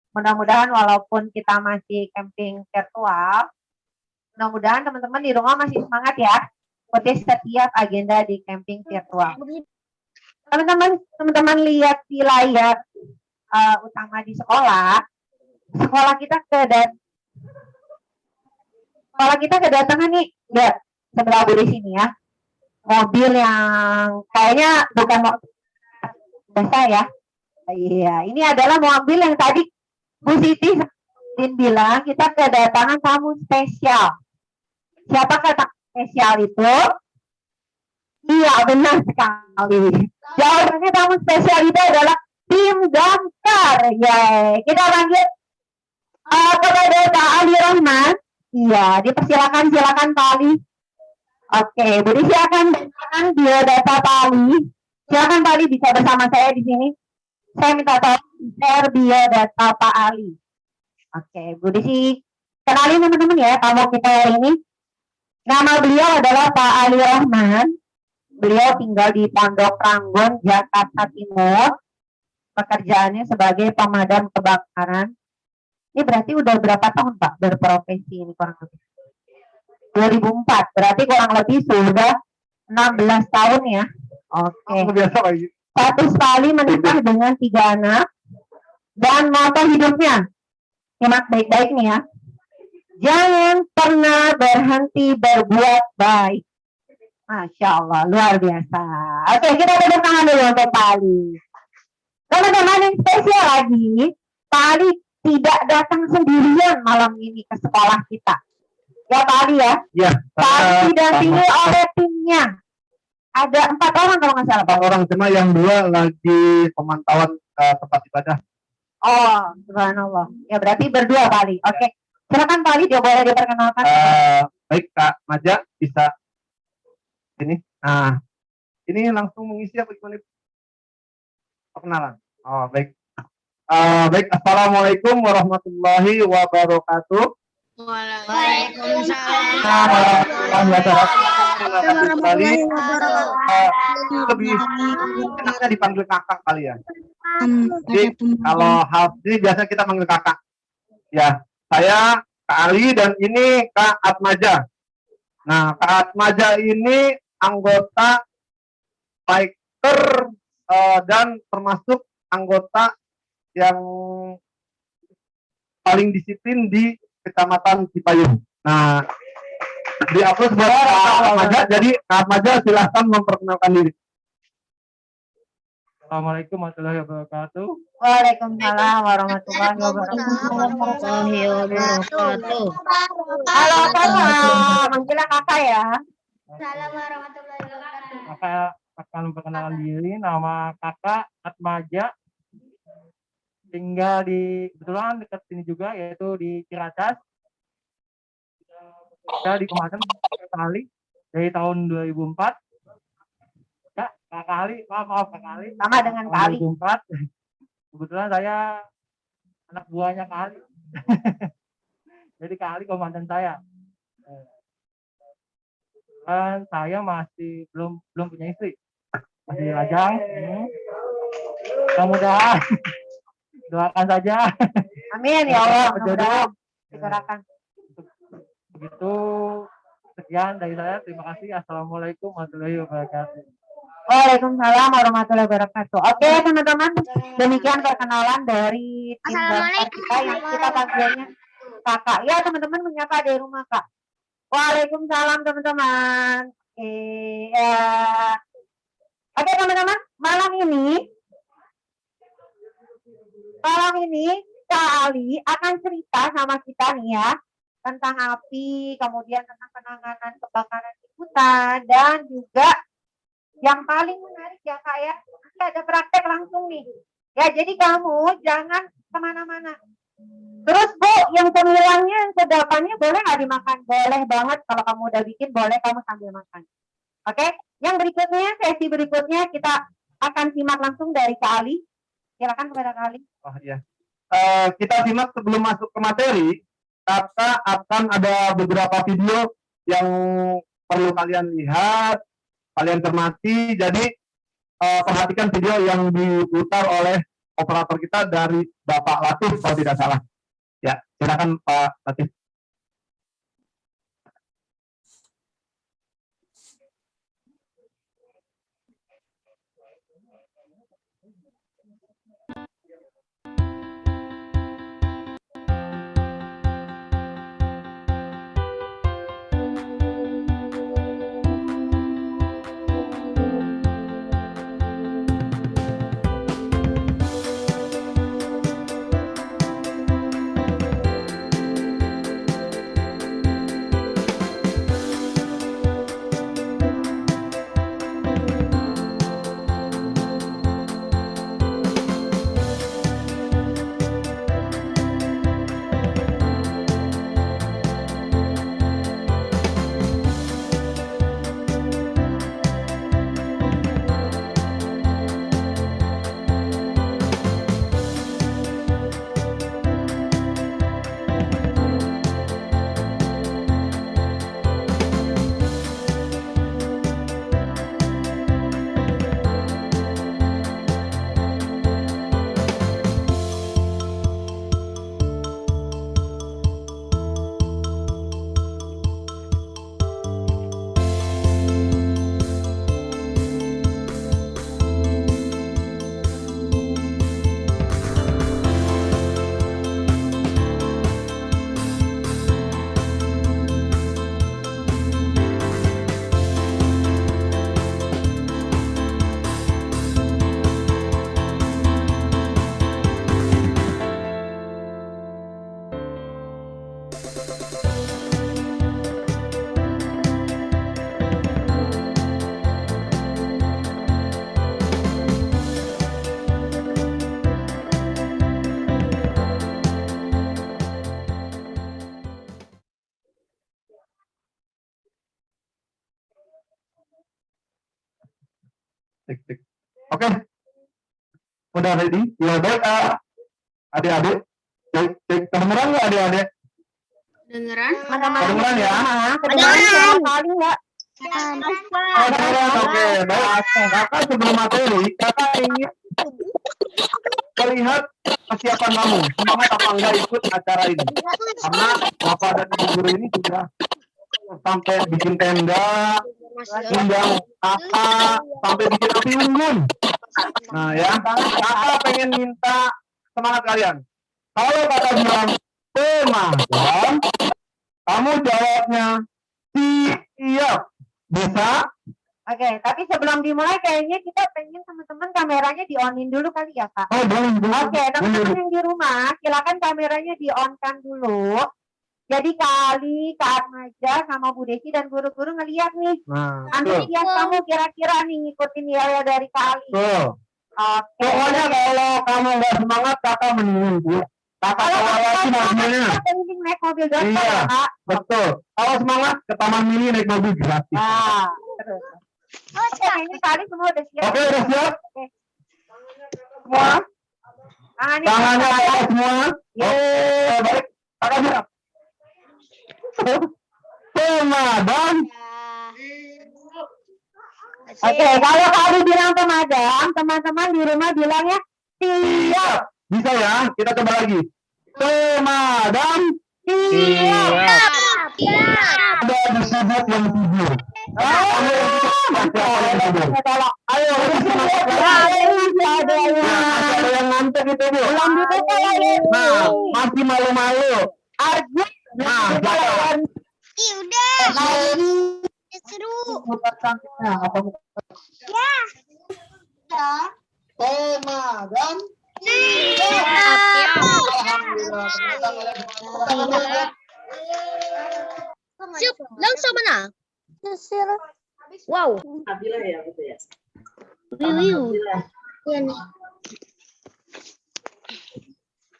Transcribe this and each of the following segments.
Mudah-mudahan walaupun kita masih camping virtual, mudah-mudahan teman-teman di rumah masih semangat ya ikuti setiap agenda di camping virtual. Teman-teman lihat di layar utama di sekolah kita kedatangan nih, lihat sebelah di sini ya, mobil yang kayaknya bukan biasa ya. Iya, ini adalah mobil yang tadi Bu Siti bilang kita kedatangan tamu spesial. Siapa kata spesial itu? Iya, benar sekali. Jawabannya tamu spesial itu adalah tim damkar. Yeay. Kita lanjut kepada Pak Ali Rahman. Iya, silakan Pak Ali. Oke, Budi silakan biodata Pak Ali. Silakan Pak Ali bisa bersama saya di sini. Saya minta tolong share biodata Pak Ali. Oke, Budi sih kenalin teman-teman ya tamu kita hari ini. Nama beliau adalah Pak Ali Rahman. Beliau tinggal di Pondok Ranggon, Jakarta Timur. Pekerjaannya sebagai pemadam kebakaran. Ini berarti udah berapa tahun Pak berprofesi ini kurang lebih? 2004, berarti kurang lebih sudah 16 tahun ya. Oke. Status Pak Ali menikah dengan 3 anak. Dan moto hidupnya, simak baik-baik nih ya. Jangan pernah berhenti berbuat baik. Masya Allah, luar biasa. Oke, kita tepuk tangan dulu untuk Pak Ali. Teman-teman yang spesial lagi, Pak Ali tidak datang sendirian malam ini ke sekolah kita. Ya Pak Ali ya? Ya. Pak Ali didampingi oleh timnya. Ada 4 orang kalau nggak salah. 4 orang, cuma yang 2 lagi pemantauan tempat ibadah. Oh, subhanallah. Ya berarti berdua Pak Ali. Oke. Silakan Pak Ali, dia boleh diperkenalkan. Baik Kak Maja, bisa ini. Nah, ini langsung mengisi apa gimana? Perkenalan. Oh, baik. Baik, assalamualaikum warahmatullahi wabarakatuh. Waalaikumsalam. Lebih enaknya dipanggil kakak kali ya. Jadi kalau hal ini biasa kita panggil kakak. Ya, saya Kak Ali dan ini Kak Atmaja. Nah, Kak Atmaja ini anggota biker dan termasuk anggota yang paling disiplin di Kecamatan Cipayung. Nah, di upload buat Kak Atmaja, jadi Kak Atmaja silahkan memperkenalkan diri. Assalamualaikum warahmatullahi wabarakatuh. Waalaikumsalam warahmatullahi wabarakatuh. Halo kakak, manggilnya kakak ya. Assalamualaikum warahmatullahi wabarakatuh. Kakak akan memperkenalkan diri, nama kakak Atmaja, tinggal di kebetulan dekat sini juga, yaitu di Ciracas. Saya di Kemasan sekali dari tahun 2004. Kak Ali, maaf Kak Ali. Sama dengan Kak Ali. 2004. Kebetulan saya anak buahnya Kak Ali. Jadi Kak Ali komandan saya. Dan saya masih belum punya istri. Masih lajang. Mudah-mudahan doakan saja. Amin ya Allah. Mudah-mudahan digerakkan. Begitu, sekian dari saya. Terima kasih. Assalamualaikum warahmatullahi wabarakatuh. Waalaikumsalam warahmatullahi wabarakatuh. Oke teman-teman, demikian perkenalan dari tim damkar kita yang kita panggilnya kakak. Ya teman-teman menyapa dari rumah Kak. Waalaikumsalam teman-teman. Oke teman-teman, malam ini Kak Ali akan cerita sama kita nih ya tentang api, kemudian tentang penanganan kebakaran di hutan, dan juga yang paling menarik ya Kak ya, nanti ada praktek langsung nih. Ya jadi kamu jangan kemana-mana. Terus Bu, yang cemilangnya, yang sedapannya boleh nggak dimakan? Boleh banget, kalau kamu udah bikin boleh kamu sambil makan. Oke, yang berikutnya, sesi berikutnya kita akan simak langsung dari Kak Ali. Silakan kepada Kak Ali. Oh iya. Kita simak sebelum masuk ke materi, Kakak akan ada beberapa video yang perlu kalian lihat, kalian cermati, jadi perhatikan video yang diputar oleh operator kita dari Bapak Latif kalau tidak salah. Ya, silakan Pak Latif. Cek. Oke. Udah ready? Ya baik, adik-adik. Cek kedengeran nggak adik-adik? Dengeran? Kedengeran ya? Kedengeran kali nggak? Kedengeran, oke. Baik. Kakak sebelum materi, kakak ingin melihat kesiapan kamu. Semangat apa enggak ikut acara ini? Karena Bapak dan Ibu guru ini sudah sampai bikin tenda, undang kakak, sampai bikin api unggun. Nah ya, kakak pengen minta semangat kalian. Kalau kakak bilang pemagang, kamu jawabnya siap. Bisa? Oke, tapi sebelum dimulai kayaknya kita pengen teman-teman kameranya di-on-in dulu kali ya, Kak. Oh, boleh. Oke, teman-teman yang di rumah, silakan kameranya di-on-kan dulu. Jadi kali Kak Atmaja sama Bu Desi dan guru-guru ngeliat nih. Nah, Antusias kamu kira-kira nih ngikutin Yaya dari kali. tuh. Oke. Pokoknya kalau kamu nggak semangat, kakak mendingin Bu. Kakak tawarin mobilnya. Penting naik mobil dokter Iya. ya, Kak. Betul. Kalau semangat ke Taman Mini naik mobil gratis. Nah, terus. Oke, ini kali semua udah siap. Oke, udah siap? Oke. Semua? Tangannya Tangannya apa semua? Yes. Baik. Kakak siap. Pemadam. Oke, kalau kali bilang pemadam, teman-teman di rumah bilangnya siap. Bisa ya? Kita coba lagi. Pemadam. Siap. Ada disebut yang tidur. Ayo, ada yang ngantuk itu Bu. Belum dibuka lagi. Nah, masih malu-malu. Arjun. Nah, silakan. Udah. Seru. Nah, apa Ya. pemadam. Siap. Langsung mana? Wow. Review. Iya nih.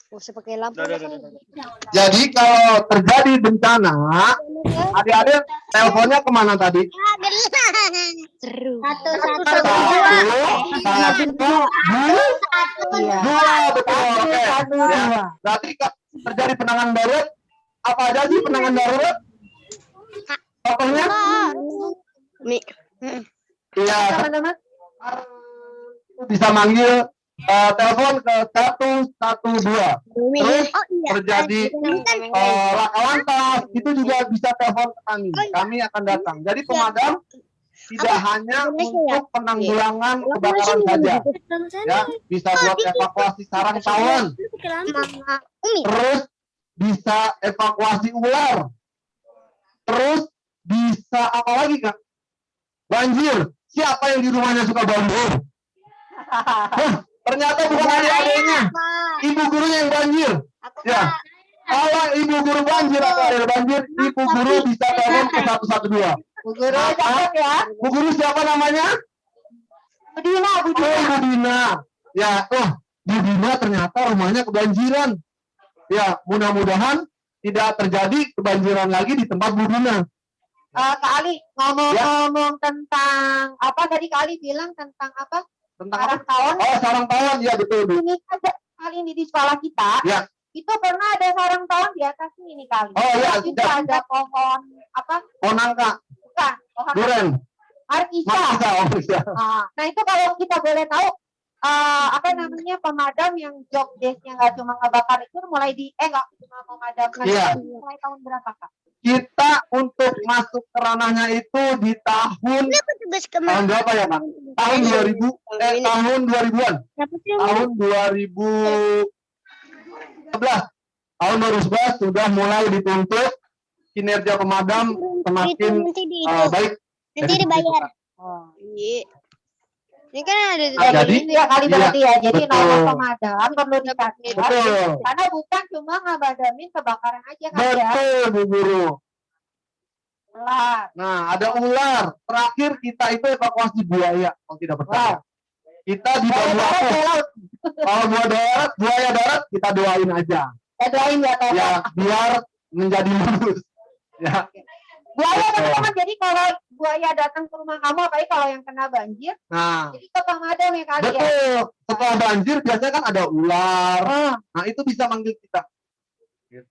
Usah pakai lampu. Jadi kalau terjadi bencana, adik-adik teleponnya kemana tadi? Seru. Satu, Iya. dua, betul. Oke. Satu, Ya. dua. Berarti terjadi penanganan darurat. Apa aja sih penanganan darurat? Contohnya? Iya. Teman-teman. Bisa manggil telepon ke 112. Terus terjadi laka lantas, itu juga bisa telepon ke kami. Kami akan datang. Jadi pemadam tidak hanya untuk penanggulangan kebakaran saja, ya, bisa buat evakuasi sarang tawon, terus bisa evakuasi ular, terus bisa apa lagi Kak? Banjir. Siapa yang di rumahnya suka banjir? Hah, ternyata bukan adik-adiknya, ibu gurunya yang banjir. Ya, kalau ibu guru banjir atau ada banjir, ibu guru bisa telepon ke 112. Bu Guru catat ya. Bu guru siapa namanya? Bu Dina, Bu Oh, Dina. Bu Dina. Ya, Bu Dina ternyata rumahnya kebanjiran. Ya, mudah-mudahan tidak terjadi kebanjiran lagi di tempat Bu Dina. Kak Ali ngomong-ngomong tentang apa tadi Kak Ali bilang tentang apa? Tentang Sarang apa? tawon. Oh, sarang tawon, ya betul, Bu. Ini aja kali ini di sekolah kita. Ya. Itu pernah ada sarang tawon di atas ini kali. Oh, ya, Itu sudah. ada pohon apa? Nangka, Bukan, pohon duren, Markisa. makisa, oh bisa. Nah, itu kalau kita boleh tahu apa namanya pemadam yang job desk-nya nggak cuma ngebakar itu mulai nggak cuma memadamkan Iya. mulai tahun berapa Kak? Kita untuk masuk ke ranahnya itu di tahun berapa ya, Pak? Tahun 2000, tahun 2000-an. Tahun 2011. Tahun 2011 sudah mulai dituntut kinerja pemadam semakin baik. Nanti dibayar. Oh. Iya. Ini kan ada Jadi, itu ya kali berarti ya. Jadi betul. nomor pemadam perlu dicatat. Betul. Karena bukan cuma ngebadamin kebakaran aja kan ya. Betul, Bu Guru. Ular. Nah, ada ular. Terakhir kita itu evakuasi buaya, kalau tidak percaya. Kita di bawah laut. Kalau buaya darat, kita doain aja. Ya doain ya Teh. Ya, biar menjadi lurus. Ya. Buaya Betul. teman-teman, jadi kalau buaya datang ke rumah kamu, apalagi kalau yang kena banjir, Nah, jadi ke pemadam ya kali ya. betul. Setelah banjir biasanya kan ada ular. Oh. Nah, itu bisa manggil kita. Ya.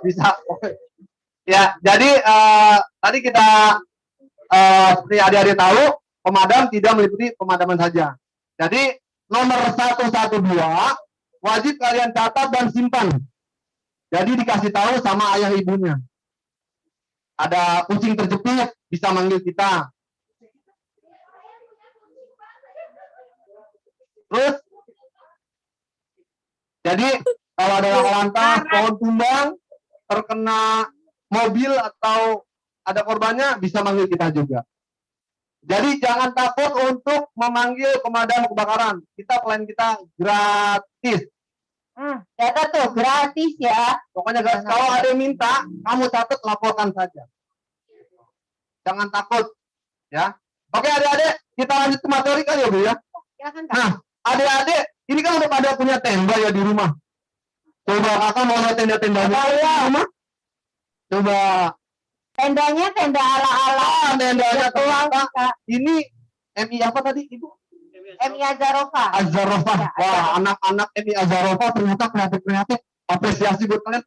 bisa. Oke. Ya, jadi tadi kita seperti adik-adik tahu, pemadam tidak meliputi pemadaman saja. Jadi nomor 112 wajib kalian catat dan simpan. Jadi dikasih tahu sama ayah ibunya. Ada kucing terjepit, bisa manggil kita. Terus, jadi kalau ada laka lantas, pohon tumbang, terkena mobil atau ada korbannya, bisa manggil kita juga. Jadi jangan takut untuk memanggil pemadam kebakaran. Pelayan kita gratis. Catat tuh gratis ya. Pokoknya guys, kalau ada yang minta, kamu catat, laporkan saja. Jangan takut, ya. Oke adik-adik, kita lanjut ke materi kali ya Bu ya. Silakan Kak. Nah, adik-adik, ini kan udah pada punya tenda ya di rumah. Coba kakak mau lihat tenda-tendanya di rumah? Coba. Tendanya tenda ala-ala. Tendanya ternyata Kak. ini MI apa tadi Ibu? MI Azarova. Azarova. Ya, Wah, anak-anak MI Azarova ternyata kreatif. Apresiasi buat kalian.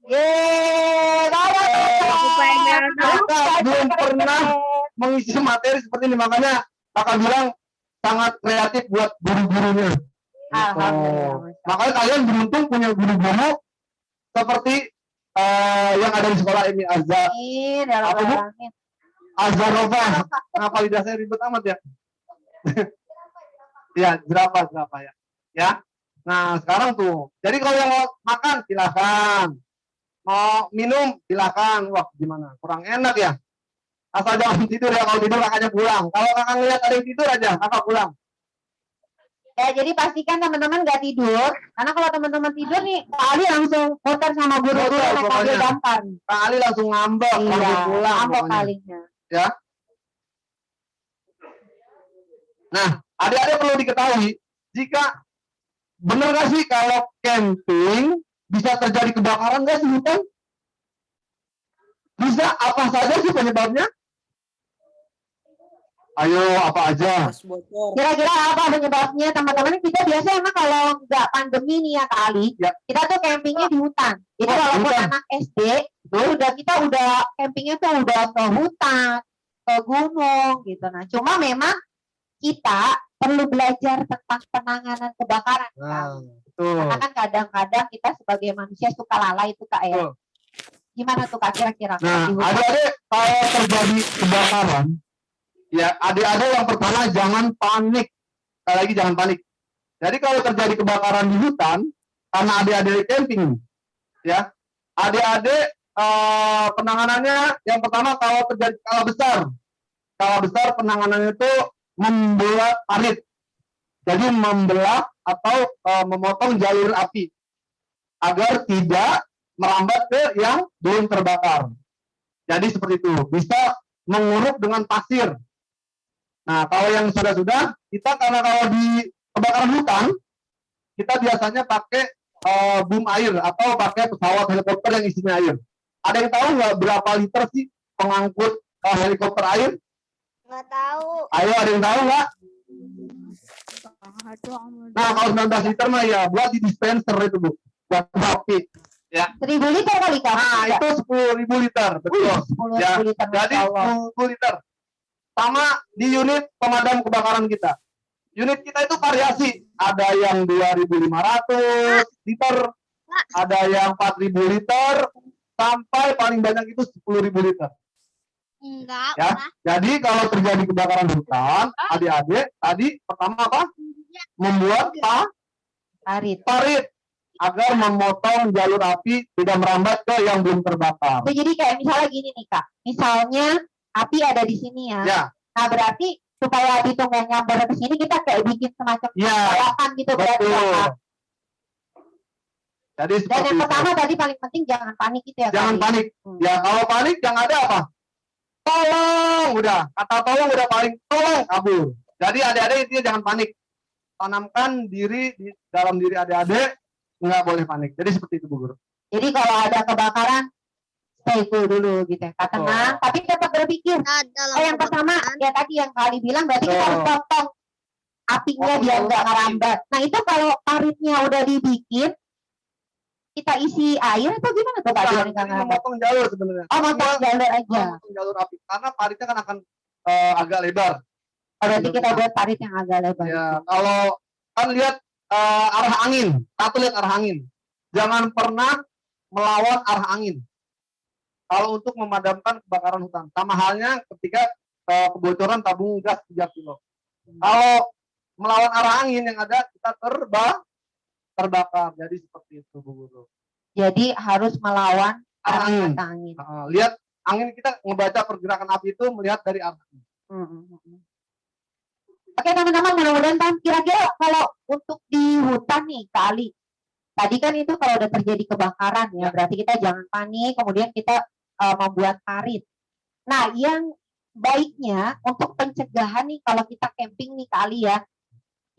Yeay, Kakak belum pernah mengisi materi seperti ini, makanya kakak bilang sangat kreatif buat guru-gurunya. Alhamdulillah. Makanya kalian beruntung punya guru-guru seperti yang ada di sekolah MI Dalam Apa, Bu? langit. Azarova. Kenapa lidah saya ribet amat ya? Ya, jerapah ya. Ya. Nah, sekarang tuh. Jadi kalau yang mau makan silakan. Mau minum silakan. Wah, gimana? Kurang enak ya. Asal jangan tidur ya, kalau tidur kakaknya pulang. Kalau kakak ngeliat ada yang tidur aja, kakak pulang. Ya, jadi pastikan teman-teman nggak tidur. Karena kalau teman-teman tidur nih, Kak Ali langsung kotor sama guru-guru Betul, naik pokoknya. mobil damkar. Kak Ali langsung ngambek, langsung pulang. ngambek pokoknya. kalinya. Ya. Nah, adik-adik perlu diketahui, jika benar nggak sih kalau camping bisa terjadi kebakaran nggak sih hutan? Bisa, apa saja sih penyebabnya? Ayo, apa aja? Kira-kira apa penyebabnya teman-teman? Kita biasa emang kalau nggak pandemi nih ya kali, Ya. kita tuh campingnya di hutan. Jadi Oh, walaupun hutan. anak SD, kita udah campingnya tuh udah ke hutan, ke gunung gitu. Nah, cuma memang kita perlu belajar tentang penanganan kebakaran. Nah, Kak. betul. Karena kan kadang-kadang kita sebagai manusia suka lalai itu Kak ya. Betul. Gimana tuh Kak kira-kira? Nah, Di hutan? adik-adik kalau terjadi kebakaran, ya adik-adik yang pertama jangan panik. Sekali lagi jangan panik. Jadi kalau terjadi kebakaran di hutan, karena adik-adik camping, ya, adik-adik penanganannya yang pertama kalau terjadi skala besar penanganannya itu membuat parit. Jadi membelah atau memotong jalur api agar tidak merambat ke yang belum terbakar. Jadi seperti itu, bisa menguruk dengan pasir. Nah, kalau yang sudah-sudah, kita karena kalau di kebakaran hutan, kita biasanya pakai boom air atau pakai pesawat helikopter yang isinya air. Ada yang tahu nggak berapa liter sih pengangkut helikopter air? Nggak tahu. Ayo, ada yang tahu nggak? Nah, kalau 19 liter mah ya buat di dispenser itu, Bu. Buat api. Ya. 1000 liter kali Kak? Nah, itu 10.000 liter, betul. 10 Ya, liter. jadi Masya Allah. 10 liter. Sama di unit pemadam kebakaran kita. Unit kita itu variasi. Ada yang 2.500 liter, ada yang 4.000 liter, sampai paling banyak itu 10.000 liter. Enggak. Ya. Jadi kalau terjadi kebakaran hutan, adik-adik tadi pertama apa? Membuat parit agar memotong jalur api tidak merambat ke yang belum terbakar. Jadi kayak misalnya gini nih Kak, misalnya api ada di sini ya. Ya. Nah berarti supaya api itu nggak nyamber ke sini kita kayak bikin semacam Ya. perawatan gitu berarti ya, Betul. Kak. Jadi Dan seperti yang itu. pertama tadi paling penting jangan panik gitu ya Kak. Jangan panik. Ya kalau panik yang ada apa? Tolong, udah. Kata tolong udah paling tolong kabur. Jadi adik-adik intinya jangan panik. Tanamkan diri di dalam diri adik-adik, nggak boleh panik. Jadi seperti itu, Bu Guru. Jadi kalau ada kebakaran stay cool dulu gitu ya. Kak, Betul. tenang, tapi tetap berpikir. Dalam Yang pertama ya tadi yang kali bilang berarti kita harus Betul. potong apinya Potong biar dulu nggak api. merambat. Nah itu kalau paritnya udah dibikin, kita isi air atau gimana tuh Kak? Biar Bukan, nggak ini merambat? memotong jalur sebenarnya. Oh motong jalur aja. Memotong jalur api. Karena paritnya kan akan agak lebar. Oh, berarti kita buat parit yang agak lebar. Ya, kalau kan lihat arah angin, satu lihat arah angin. Jangan pernah melawan arah angin. Kalau untuk memadamkan kebakaran hutan, sama halnya ketika kebocoran tabung gas 3 kilo. Kalau melawan arah angin yang ada kita terbakar. Jadi seperti itu, Bu Guru. Jadi harus melawan Arah arah angin. mata angin. Lihat angin, kita ngebaca pergerakan api itu melihat dari arah angin. Oke teman-teman, mudah-mudahan paham. Kira-kira kalau untuk di hutan nih kali, tadi kan itu kalau udah terjadi kebakaran ya, berarti kita jangan panik, kemudian kita membuat parit. Nah, yang baiknya untuk pencegahan nih kalau kita camping nih kali ya,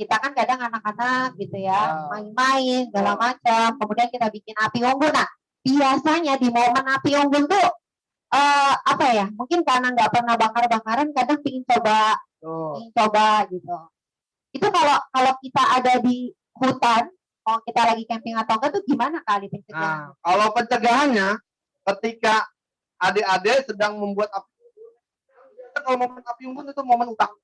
kita kan kadang anak-anak gitu ya, main-main segala macam, kemudian kita bikin api unggun. Nah, biasanya di momen api unggun tuh apa ya? Mungkin karena nggak pernah bakar-bakaran, kadang pingin coba gitu. Itu kalau kita ada di hutan, kalau kita lagi camping atau enggak tuh gimana kali pencegahan? Nah, kalau pencegahannya ketika adik-adik sedang membuat api, kalau momen api unggun itu momen utama.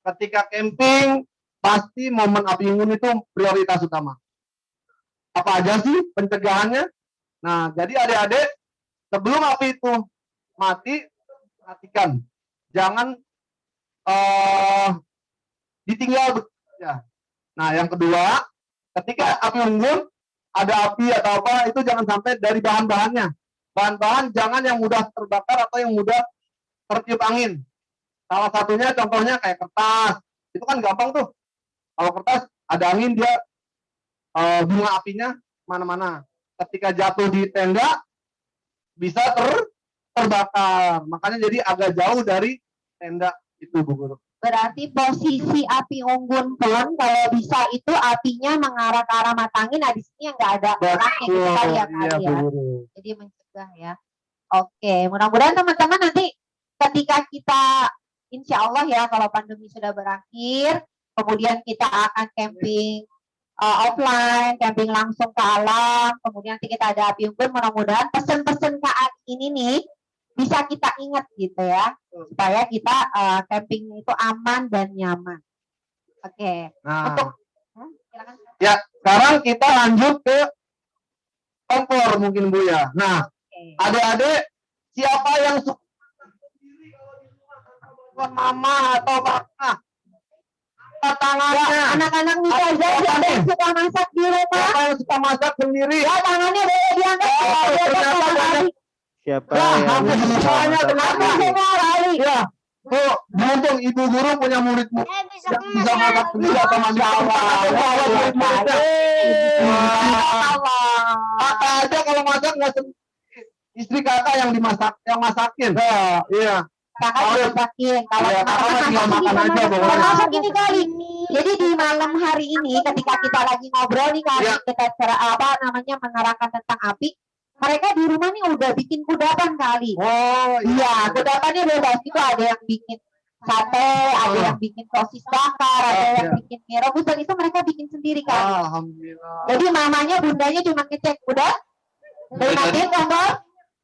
Ketika camping pasti momen api unggun itu prioritas utama. Apa aja sih pencegahannya? Nah, jadi adik-adik sebelum api itu mati, perhatikan, jangan ditinggal ya. Nah, yang kedua, ketika api unggun ada api atau apa itu jangan sampai dari bahan-bahannya. Bahan-bahan jangan yang mudah terbakar atau yang mudah tertiup angin. Salah satunya contohnya kayak kertas. Itu kan gampang tuh. Kalau kertas ada angin dia bunga apinya mana-mana. Ketika jatuh di tenda bisa terbakar. Makanya jadi agak jauh dari tenda itu, Bu Guru. Berarti posisi api unggun pun kalau bisa itu apinya mengarah ke arah mata angin. Nah, di sini yang nggak ada orangnya gitu kali ya, Iya, Bu Guru. Jadi mencegah ya. Oke, mudah-mudahan teman-teman nanti ketika kita insya Allah ya kalau pandemi sudah berakhir, kemudian kita akan camping offline, camping langsung ke alam, kemudian nanti kita ada api unggun, mudah-mudahan pesen-pesen KAI ini nih bisa kita ingat gitu ya, supaya kita camping itu aman dan nyaman. Oke. Nah, Untuk silakan. ya sekarang kita lanjut ke kompor mungkin Bu ya. Nah, Oke. adik-adik siapa yang suka mama atau papa? Angkat tangannya. Anak-anak Mikaza siapa yang suka masak di rumah? Siapa yang suka masak sendiri? Ya tangannya boleh diangkat. Ternyata banyak. Siapa Ya, yang hampir bisa semuanya masak kenapa? sendiri? Semua lari. Ya, tuh beruntung ibu guru punya murid-murid Bisa yang bisa masak sendiri atau mandi murid-muridnya. Kakak aja kalau masak nggak istri kakak yang dimasak, yang masakin. Ya, iya. Kakak dimasakin. Kalau Iya, kakak mah tinggal makan aja pokoknya. termasuk ini kali. Jadi di malam hari ini ketika kita lagi ngobrol nih kali Iya. kita menerangkan tentang api, mereka di rumah nih udah bikin kudapan kali. Oh, Iya, kudapannya bebas itu ada yang bikin sate, ada yang bikin sosis bakar, ada yang Iya. bikin mie rebus dan itu mereka bikin sendiri kan. Alhamdulillah. Jadi mamanya bundanya cuma ngecek udah matiin kompor,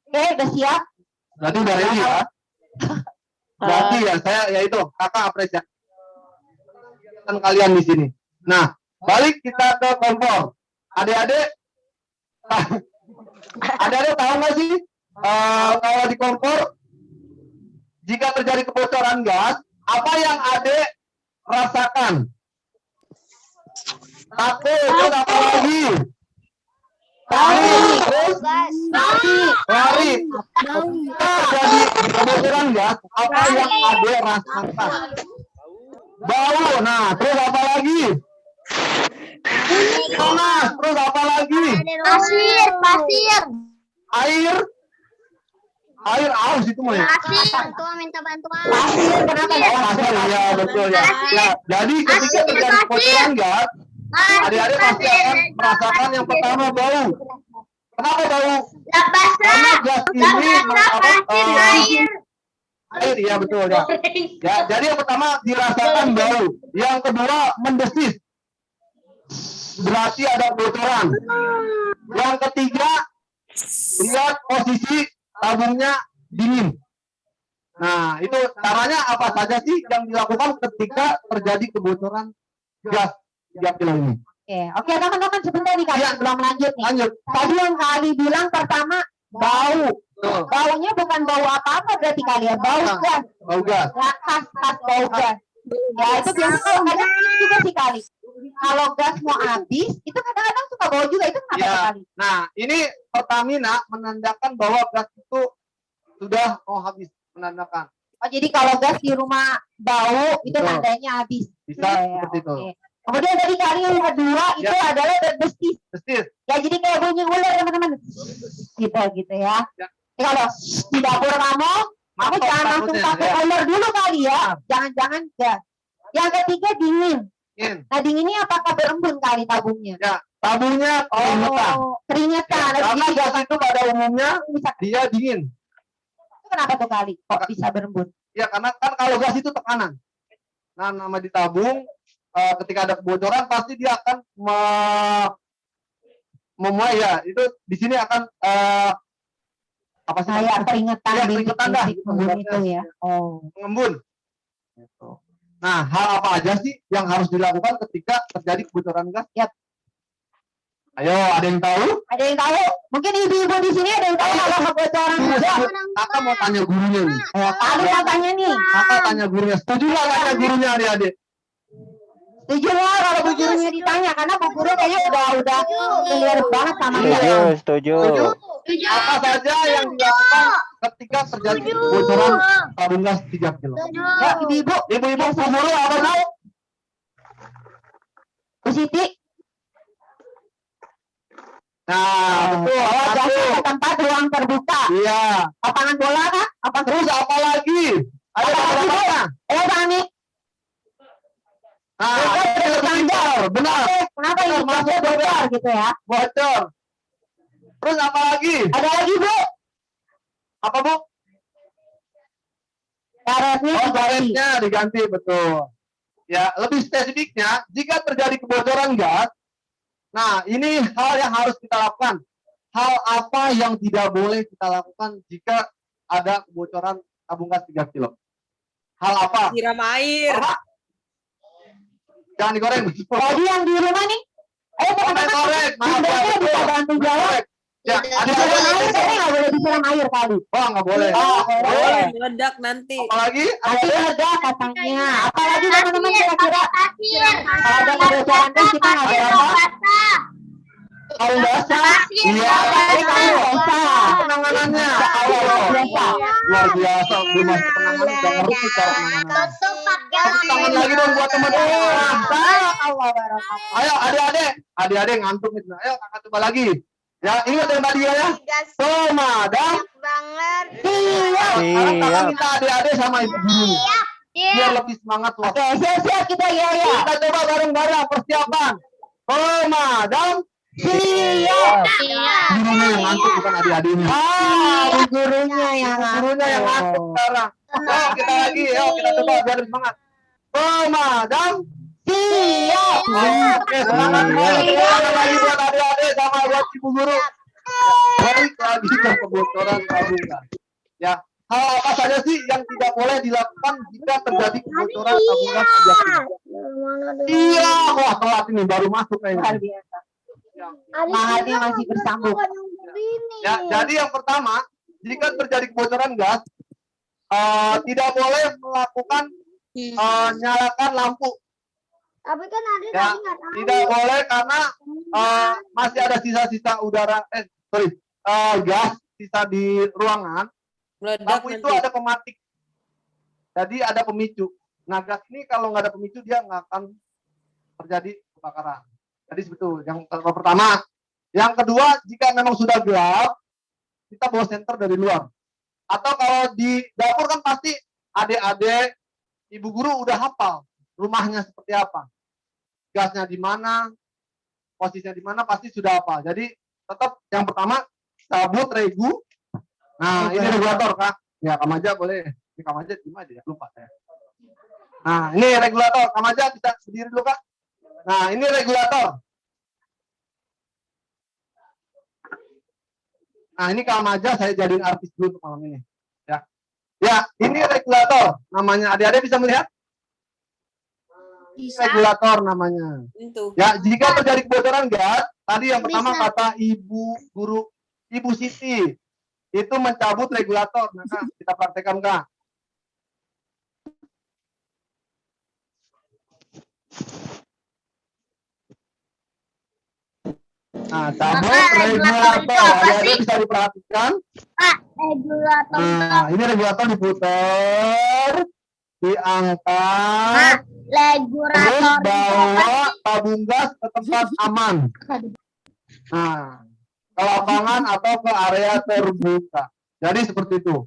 oke udah siap. Berarti udah ready ya? Berarti ya saya ya itu kakak apresiasi kan kalian di sini. Nah, balik kita ke kompor. Adik-adik, adik-adik tahu nggak sih kalau di kompor jika terjadi kebocoran gas, apa yang adik rasakan? Takut, terus apa lagi? Panik, terus lari. Jika terjadi kebocoran gas, apa yang adik rasakan? Bau. Nah, terus apa lagi? Panas. Terus apa lagi? Pasir. Air. Air aus itu mah ya. Bantuan, minta bantuan. Pasir kenapa Oh, ya? pasir ya, betul ya. Ya, jadi ketika terjadi kebocoran gas, adik-adik pasti akan merasakan yang pertama bau. Kenapa bau? Karena gas ini air, ya betul ya. Ya, jadi yang pertama dirasakan bau. Yang kedua mendesis. Berarti ada kebocoran. Yang ketiga lihat posisi tabungnya dingin. Nah, itu caranya apa saja sih yang dilakukan ketika terjadi kebocoran gas 3 kilo ini? Oke teman-teman sebentar nih kali Iya. sebelum lanjut nih. Lanjut. Tadi yang kali bilang pertama bau. Betul. Baunya bukan bau apa-apa berarti kalian bau gas. Bau gas. Ya, khas bau gas. Ya itu biasa kalau kadang ini juga sih kali. Kalau gas mau habis, itu kadang-kadang suka bau juga. Itu kenapa Ya. kali? Nah, ini Pertamina menandakan bahwa gas itu sudah mau habis, menandakan. Oh jadi kalau gas di rumah bau itu Betul. tandanya habis. Bisa Ya, seperti itu. oke. Kemudian dari kali yang kedua itu adalah berdesis. Desis. Ya jadi kayak bunyi ular teman-teman. Gitu ya. Ya. Jadi kalau di dapur kamu Matok jangan langsung takutnya, pakai ya. cooler dulu kali ya. Jangan-jangan gas. Yang ketiga dingin. Dingin. Nah dinginnya apakah berembun kali tabungnya? Ya, tabungnya keringetan. Keringetan. Ya, karena gas itu pada umumnya Bisa. dia dingin. Itu kenapa tuh kali? Kok bisa berembun? Ya, karena kan kalau gas itu tekanan. Nah, nama ditabung ketika ada kebocoran pasti dia akan memuai ya. Itu di sini akan apa sih? Kayak keringetan, Ya, keringetan dah. bintik-bintik embun itu ya. Oh. Mengembun. Gitu. Nah, hal apa aja sih yang harus dilakukan ketika terjadi kebocoran gas? Yap. Ayo, ada yang tahu? Ada yang tahu? Mungkin ibu-ibu di sini ada yang tahu kalau kebocoran gas. Kakak mau tanya gurunya nih. Kali katanya nih. Kakak tanya gurunya. Setuju nggak tanya gurunya adik-adik? Setuju lah kalau bu gurunya ditanya karena bu guru kayaknya udah clear banget sama dia. Setuju. Apa saja yang dilakukan ketika terjadi kebocoran tabung gas 3 kilo? Ya ibu-ibu, Ibu-ibu, Bu guru apa tahu? Bu Siti, Nah, betul. kalau Satu. gasnya ke tempat ruang terbuka, Iya. lapangan bola kah? Apa Terus apa lagi? Ada Apa lagi, Bu? apa? Tani? Nah, bocor. Benar. Kenapa ini gasnya bocor gitu ya? Bocor. Terus apa lagi? Ada lagi bu? Apa Bu? Karetnya Oh, diganti. karetnya diganti, betul. Ya, lebih spesifiknya, jika terjadi kebocoran gas, nah ini hal yang harus kita lakukan. Hal apa yang tidak boleh kita lakukan jika ada kebocoran tabung gas 3 kilo? Hal apa? Siram air. Apa? Jangan digoreng. Jadi yang di rumah nih, ayo Korek, korek. Maaf, Bunda ya, bisa bantu jawab. Ya, ada Disiram air, saya nggak boleh disiram air kali. Oh, nggak boleh. Boleh meledak nanti. Apalagi? Nanti ada katanya. Apalagi teman-teman kira-kira Pasir. kalau ada kebocoran gas kita nggak boleh apa? Karung basah. Iya. Apalagi kalau basah. Penanganannya. Luar biasa. Luar biasa. Belum masuk penanganan. Nggak ngerti cara penanganan. Tutup pakai Tepuk tangan lagi dong buat teman-teman. Allah barakatuh. Ayo adik-adik. Adik-adik ngantuk nih. Ayo kakak coba lagi. Ya, ingat yang tadi ya. gas Pemadam. banget. Siap. Sekarang kakak minta adik-adik sama ibu guru. Iya. Biar lebih semangat Oke, waktu. siap-siap kita ya. Kita coba bareng-bareng persiapan. Pemadam. Siap. Iya. Gurunya yang ngantuk bukan adik-adiknya. Bu gurunya yang Gurunya yang ngantuk sekarang. Ayo kita lagi. Ayo kita coba biar lebih semangat. Pemadam. Siap. Oke, semangat lagi. Semangat lagi buat adik-adik sama buat ibu guru. Balik lagi ke kebocoran tabung gas. Ya, hal apa saja sih yang tidak boleh dilakukan jika terjadi kebocoran tabung gas 3 kilo? Iya, wah telat ini baru masuk Luar kayaknya. biasa. Mahalnya masih bersambung. Ya, jadi yang pertama, jika terjadi kebocoran gas, tidak boleh melakukan nyalakan lampu. Tapi kan ada Ya, tidak boleh karena masih ada sisa-sisa udara, gas sisa di ruangan. Meledak Lampu itu nanti. ada pematik, jadi ada pemicu. Nah, gas ini kalau nggak ada pemicu dia nggak akan terjadi kebakaran. Jadi seperti itu. Yang pertama, yang kedua, jika memang sudah gelap, kita bawa senter dari luar. Atau kalau di dapur kan pasti adik-adik, ibu guru udah hafal rumahnya seperti apa, gasnya di mana, posisinya di mana pasti sudah hafal. Jadi tetap yang pertama sabut regu. Nah, ini regulator Kak. Ya, Kamaja boleh. Ini Kamaja gimana ya? Lupa saya. Nah, ini regulator. Kamaja bisa berdiri dulu Kak. Nah, ini regulator. Nah, ini Kamaja saya jadiin artis dulu untuk malam ini. Ya. Ya, ini regulator. Namanya adik-adik bisa melihat? Bisa. Regulator namanya. Itu. Ya, jika terjadi kebocoran gas, tadi yang pertama Bisa. kata ibu guru, Ibu Siti, itu mencabut regulator. Nah, Kak, kita praktekkan Kak. Nah, cabut Maka regulator itu regulator. apa Adik-adik sih? bisa diperhatikan. Regulator. Nah, ini regulator diputar, diangkat, terus Regulator itu apa bawa sih? tabung gas ke tempat aman. Nah, ke lapangan atau ke area terbuka. Jadi seperti itu.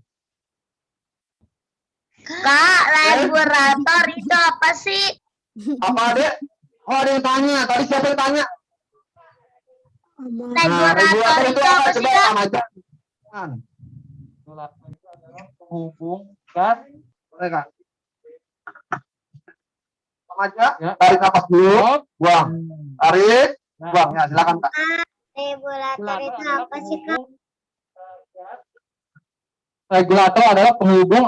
Kak, regulator itu apa sih? Apa adek? Oh, ada yang tanya. Tadi siapa yang tanya? Nah, regulator itu apa? sih, Coba Kak? sama aja. Regulator itu adalah penghubung gas. Boleh, Kak? Sama aja. Ya. Tarik napas dulu. Buang. Tarik. Nah, Buang. Ya, silakan, Kak. Regulator itu adalah apa sih, Kak? Regulator adalah penghubung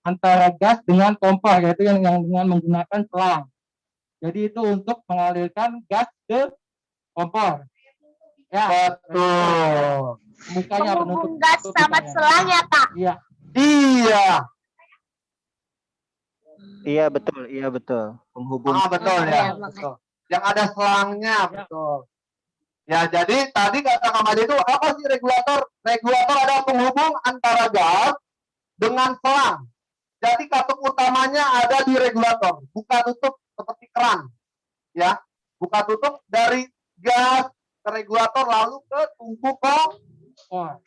antara gas dengan kompor, yaitu yang dengan menggunakan selang. Jadi itu untuk mengalirkan gas ke kompor. Ya, Betul. mukanya penutup. Penghubung gas sama selang ya, Kak? Iya. Iya. Iya betul. Penghubung. Ah, betul Oh, ya. iya, Betul. Yang ada selangnya, betul. Ya, jadi tadi kata Kak Made itu apa sih regulator? Regulator adalah penghubung antara gas dengan selang. Jadi katup utamanya ada di regulator, buka tutup seperti keran. Ya, buka tutup dari gas ke regulator lalu ke tungku kompor.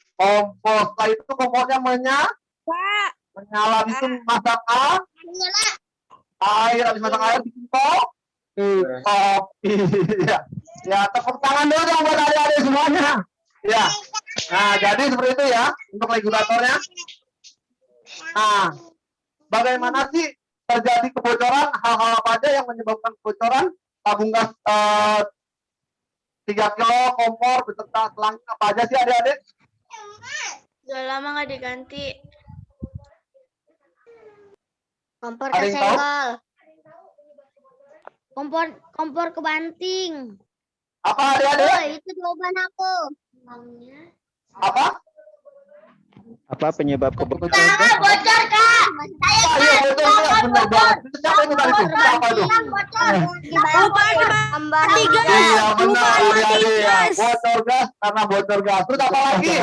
Setelah itu kompornya menyala itu masak air, habis masak air bikin kopi. Ya, tepuk tangan dulu dong buat adik-adik semuanya. Ya. Nah, jadi seperti itu ya untuk regulatornya. Nah, bagaimana sih terjadi kebocoran? Hal-hal apa aja yang menyebabkan kebocoran tabung gas 3 kilo kompor beserta selang apa aja sih adik-adik? Udah lama nggak diganti. Kompor Ada yang tahu? kesenggol. Kompor kebanting. Apa adik-adik? Itu jawaban aku. Apa? Apa penyebab kebocoran gas? Kakak bocor, Kak. Ah, iya betul Kak. Benar banget. Itu siapa itu tadi tuh? Siapa tuh? Mati Iya benar adik-adik ya. Bocor gas karena bocor gas. Terus apa lagi?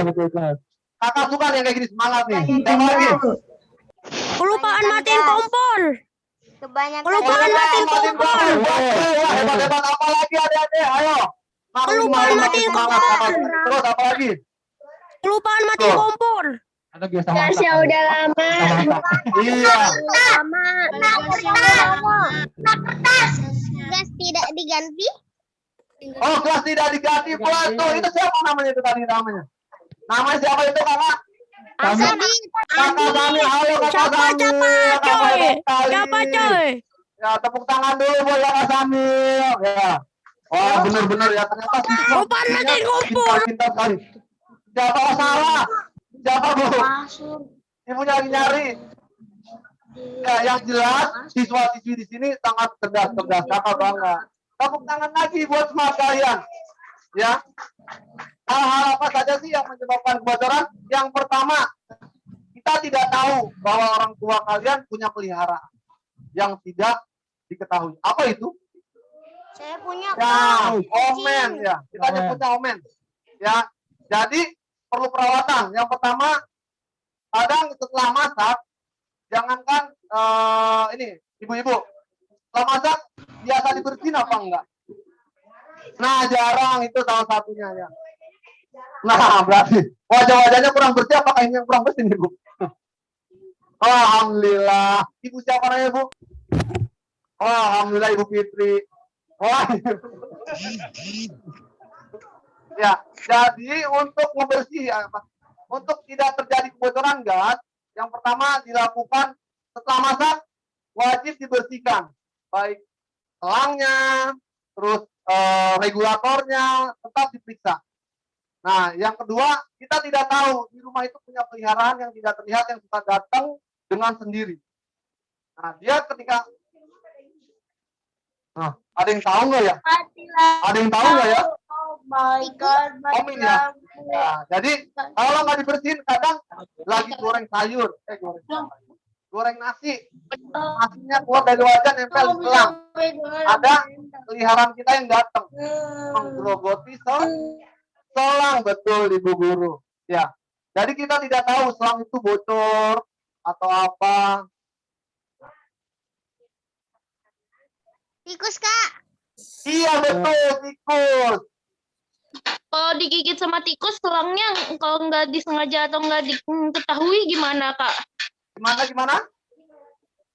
Kakak suka nih yang kayak gini semangat nih. Siapa lagi? Kelupaan matiin kompor. Kebanyakan Kelupaan matiin kompor. Wah, hebat-hebat. Apa lagi adik-adik? Ayo. Kelupaan matiin kompor. Terus apa lagi? Kelupaan matiin kompor. Ada biasa Gasnya masak. udah lama. Iya. Lama. Kertas. Gas tidak diganti. Oh, kelas tidak diganti pula tuh. Itu siapa namanya itu tadi namanya? Namanya siapa itu kakak? Asadi. Kakak Sami, halo kakak Sami. Siapa coy? Ya tepuk tangan dulu buat kakak Sami. Ya. Oh benar-benar ya ternyata siswa pintar sekali. Siapa salah? Siapa bu? Ibu nyari. Ya yang jelas siswa-siswi di sini sangat cerdas kakak bangga. Tepuk tangan lagi buat semua kalian. Ya. Hal-hal apa saja sih yang menyebabkan kebocoran? Yang pertama, kita tidak tahu bahwa orang tua kalian punya peliharaan yang tidak diketahui. Apa itu? Saya punya Ya, omen ya. Kita nyebutnya omen. Ya. Jadi perlu perawatan. Yang pertama, kadang setelah masak, jangankan ini ibu-ibu, setelah masak biasa dibersihin apa enggak? Nah, jarang itu salah satunya ya. Nah, berarti wajah-wajahnya kurang bersih. Apakah ini yang kurang bersih, Ibu? Alhamdulillah. Ibu siapa namanya, Bu? Oh, alhamdulillah Ibu Fitri. Wah. Ya, jadi untuk membersih untuk tidak terjadi kebocoran gas, yang pertama dilakukan setelah masak wajib dibersihkan, baik selangnya, terus regulatornya tetap diperiksa. Nah, yang kedua, kita tidak tahu di rumah itu punya peliharaan yang tidak terlihat yang suka datang dengan sendiri. Nah, dia ketika ada yang tahu nggak ya? Ada yang tahu nggak ya? Oh my God. Omin ya. Nah, jadi kalau nggak dibersihin, kadang lagi goreng sayur, goreng nasi, nasinya keluar dari wajan nempel di selang. Ada peliharaan kita yang datang menggerogoti selang, betul Ibu Guru. Ya, jadi kita tidak tahu selang itu bocor atau apa. Tikus, Kak. Iya betul, tikus. Kalau digigit sama tikus, selangnya kalau nggak disengaja atau nggak diketahui gimana, Kak? Gimana?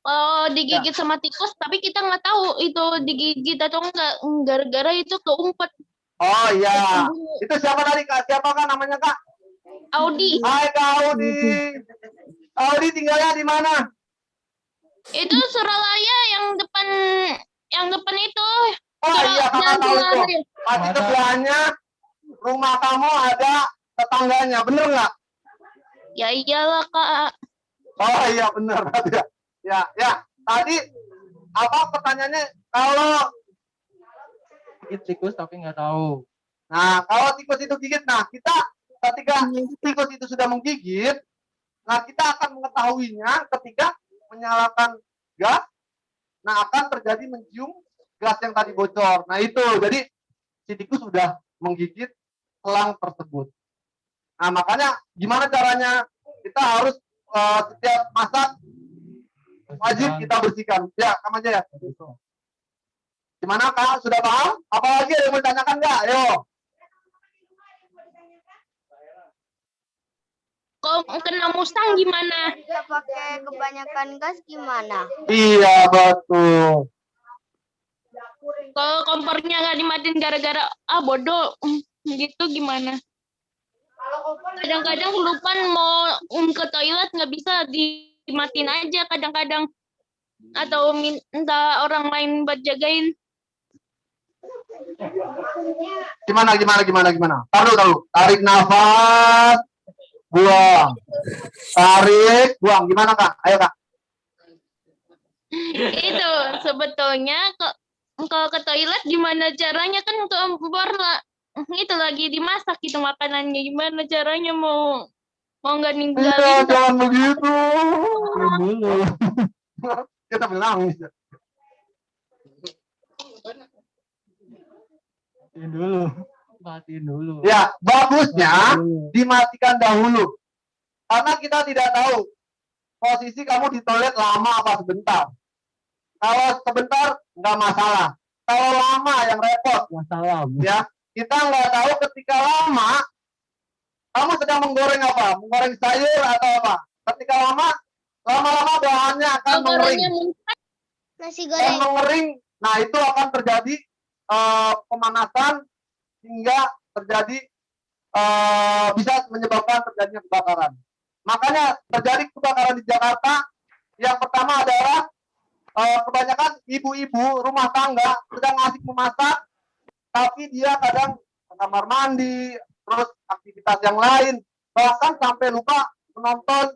Kalau digigit sama tikus, tapi kita nggak tahu itu digigit atau enggak, gara-gara itu keumpet. Oh iya, itu siapa tadi Kak? Siapa Kak namanya Kak? Audi. Hai Kak Audi. Audi tinggalnya di mana? Itu Suralaya yang depan itu. Oh iya, Kakak tahu itu. Pasti sebelahnya rumah kamu ada tetangganya, bener nggak? Ya iyalah, Kak. Oh iya bener. Ya. Tadi apa pertanyaannya? Kalau Tikus tapi nggak tahu. Nah, kalau tikus itu gigit, nah kita ketika tikus itu sudah menggigit, nah kita akan mengetahuinya ketika menyalakan gas, nah akan terjadi mencium gas yang tadi bocor. Nah itu, jadi si tikus sudah menggigit selang tersebut. Nah makanya gimana caranya? Kita harus setiap masak wajib kita bersihkan. Ya, kamu aja ya. Gimana Kak? Sudah paham? Apalagi ada yang mau ditanyakan nggak? Ayo. Kalau kena musang gimana? Kita pakai kebanyakan gas gimana? Iya, betul. Kalau kompornya nggak dimatiin gara-gara bodoh gitu gimana? Kadang-kadang lupa mau ke toilet nggak bisa dimatiin aja kadang-kadang, atau minta orang lain buat jagain. Gimana? Taruh. Tarik nafas. buang. Tarik, buang. Gimana Kak? Ayo Kak. Itu sebetulnya kalau ke toilet gimana caranya kan keluar lah. Itu lagi dimasak itu makanannya, gimana caranya mau nggak Iya, ninggalin jangan begitu. Dulu. Kita bilang. Matiin dulu. Ya, bagusnya dimatikan dahulu. Karena kita tidak tahu posisi kamu di toilet lama apa sebentar. Kalau sebentar nggak masalah. Kalau lama yang repot. Masalah. Ya, kita nggak tahu ketika lama kamu sedang menggoreng apa, menggoreng sayur atau apa. Ketika lama-lama bahannya akan mengering. Nasi Dan goreng. mengering, nah itu akan terjadi pemanasan hingga terjadi bisa menyebabkan terjadinya kebakaran. Makanya terjadi kebakaran di Jakarta. Yang pertama adalah kebanyakan ibu-ibu rumah tangga sedang asik memasak, tapi dia kadang ke kamar mandi, terus aktivitas yang lain, bahkan sampai lupa menonton,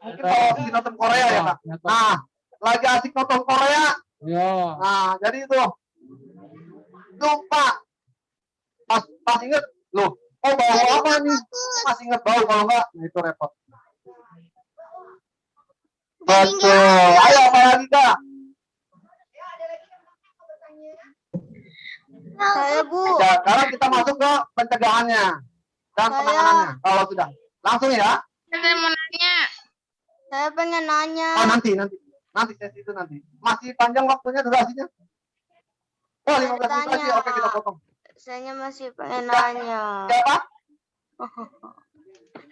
mungkin kalau lagi nonton Korea ya Kak. Nah, lagi asik nonton Korea, Iya. nah jadi itu lupa, pas inget, loh, oh bau apa nih, masih inget bau, kalau enggak, nah itu repot. Betul, ayo apa lagi Kak? Saya Bu. Ya, sekarang kita masuk ke pencegahannya dan penanganannya. Kalau sudah, langsung ya. Saya mau nanya. Saya pengen nanya. Oh nanti sesi itu nanti. Masih panjang waktunya durasinya? Oh 15 menit lagi, oke kita potong. Saya masih pengen nanya. Siapa?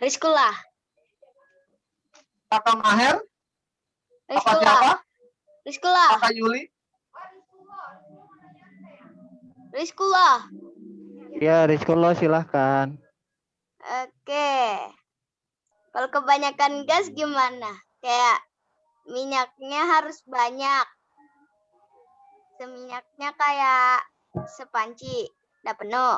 Rizkula. Kakak Maher? Apa Rizkula. siapa? Rizkula. Kakak Yuli? Rizkula. Ya, Rizkolo silahkan. Oke. Kalau kebanyakan gas gimana? Kayak minyaknya harus banyak. Seminyaknya kayak sepanci, udah penuh.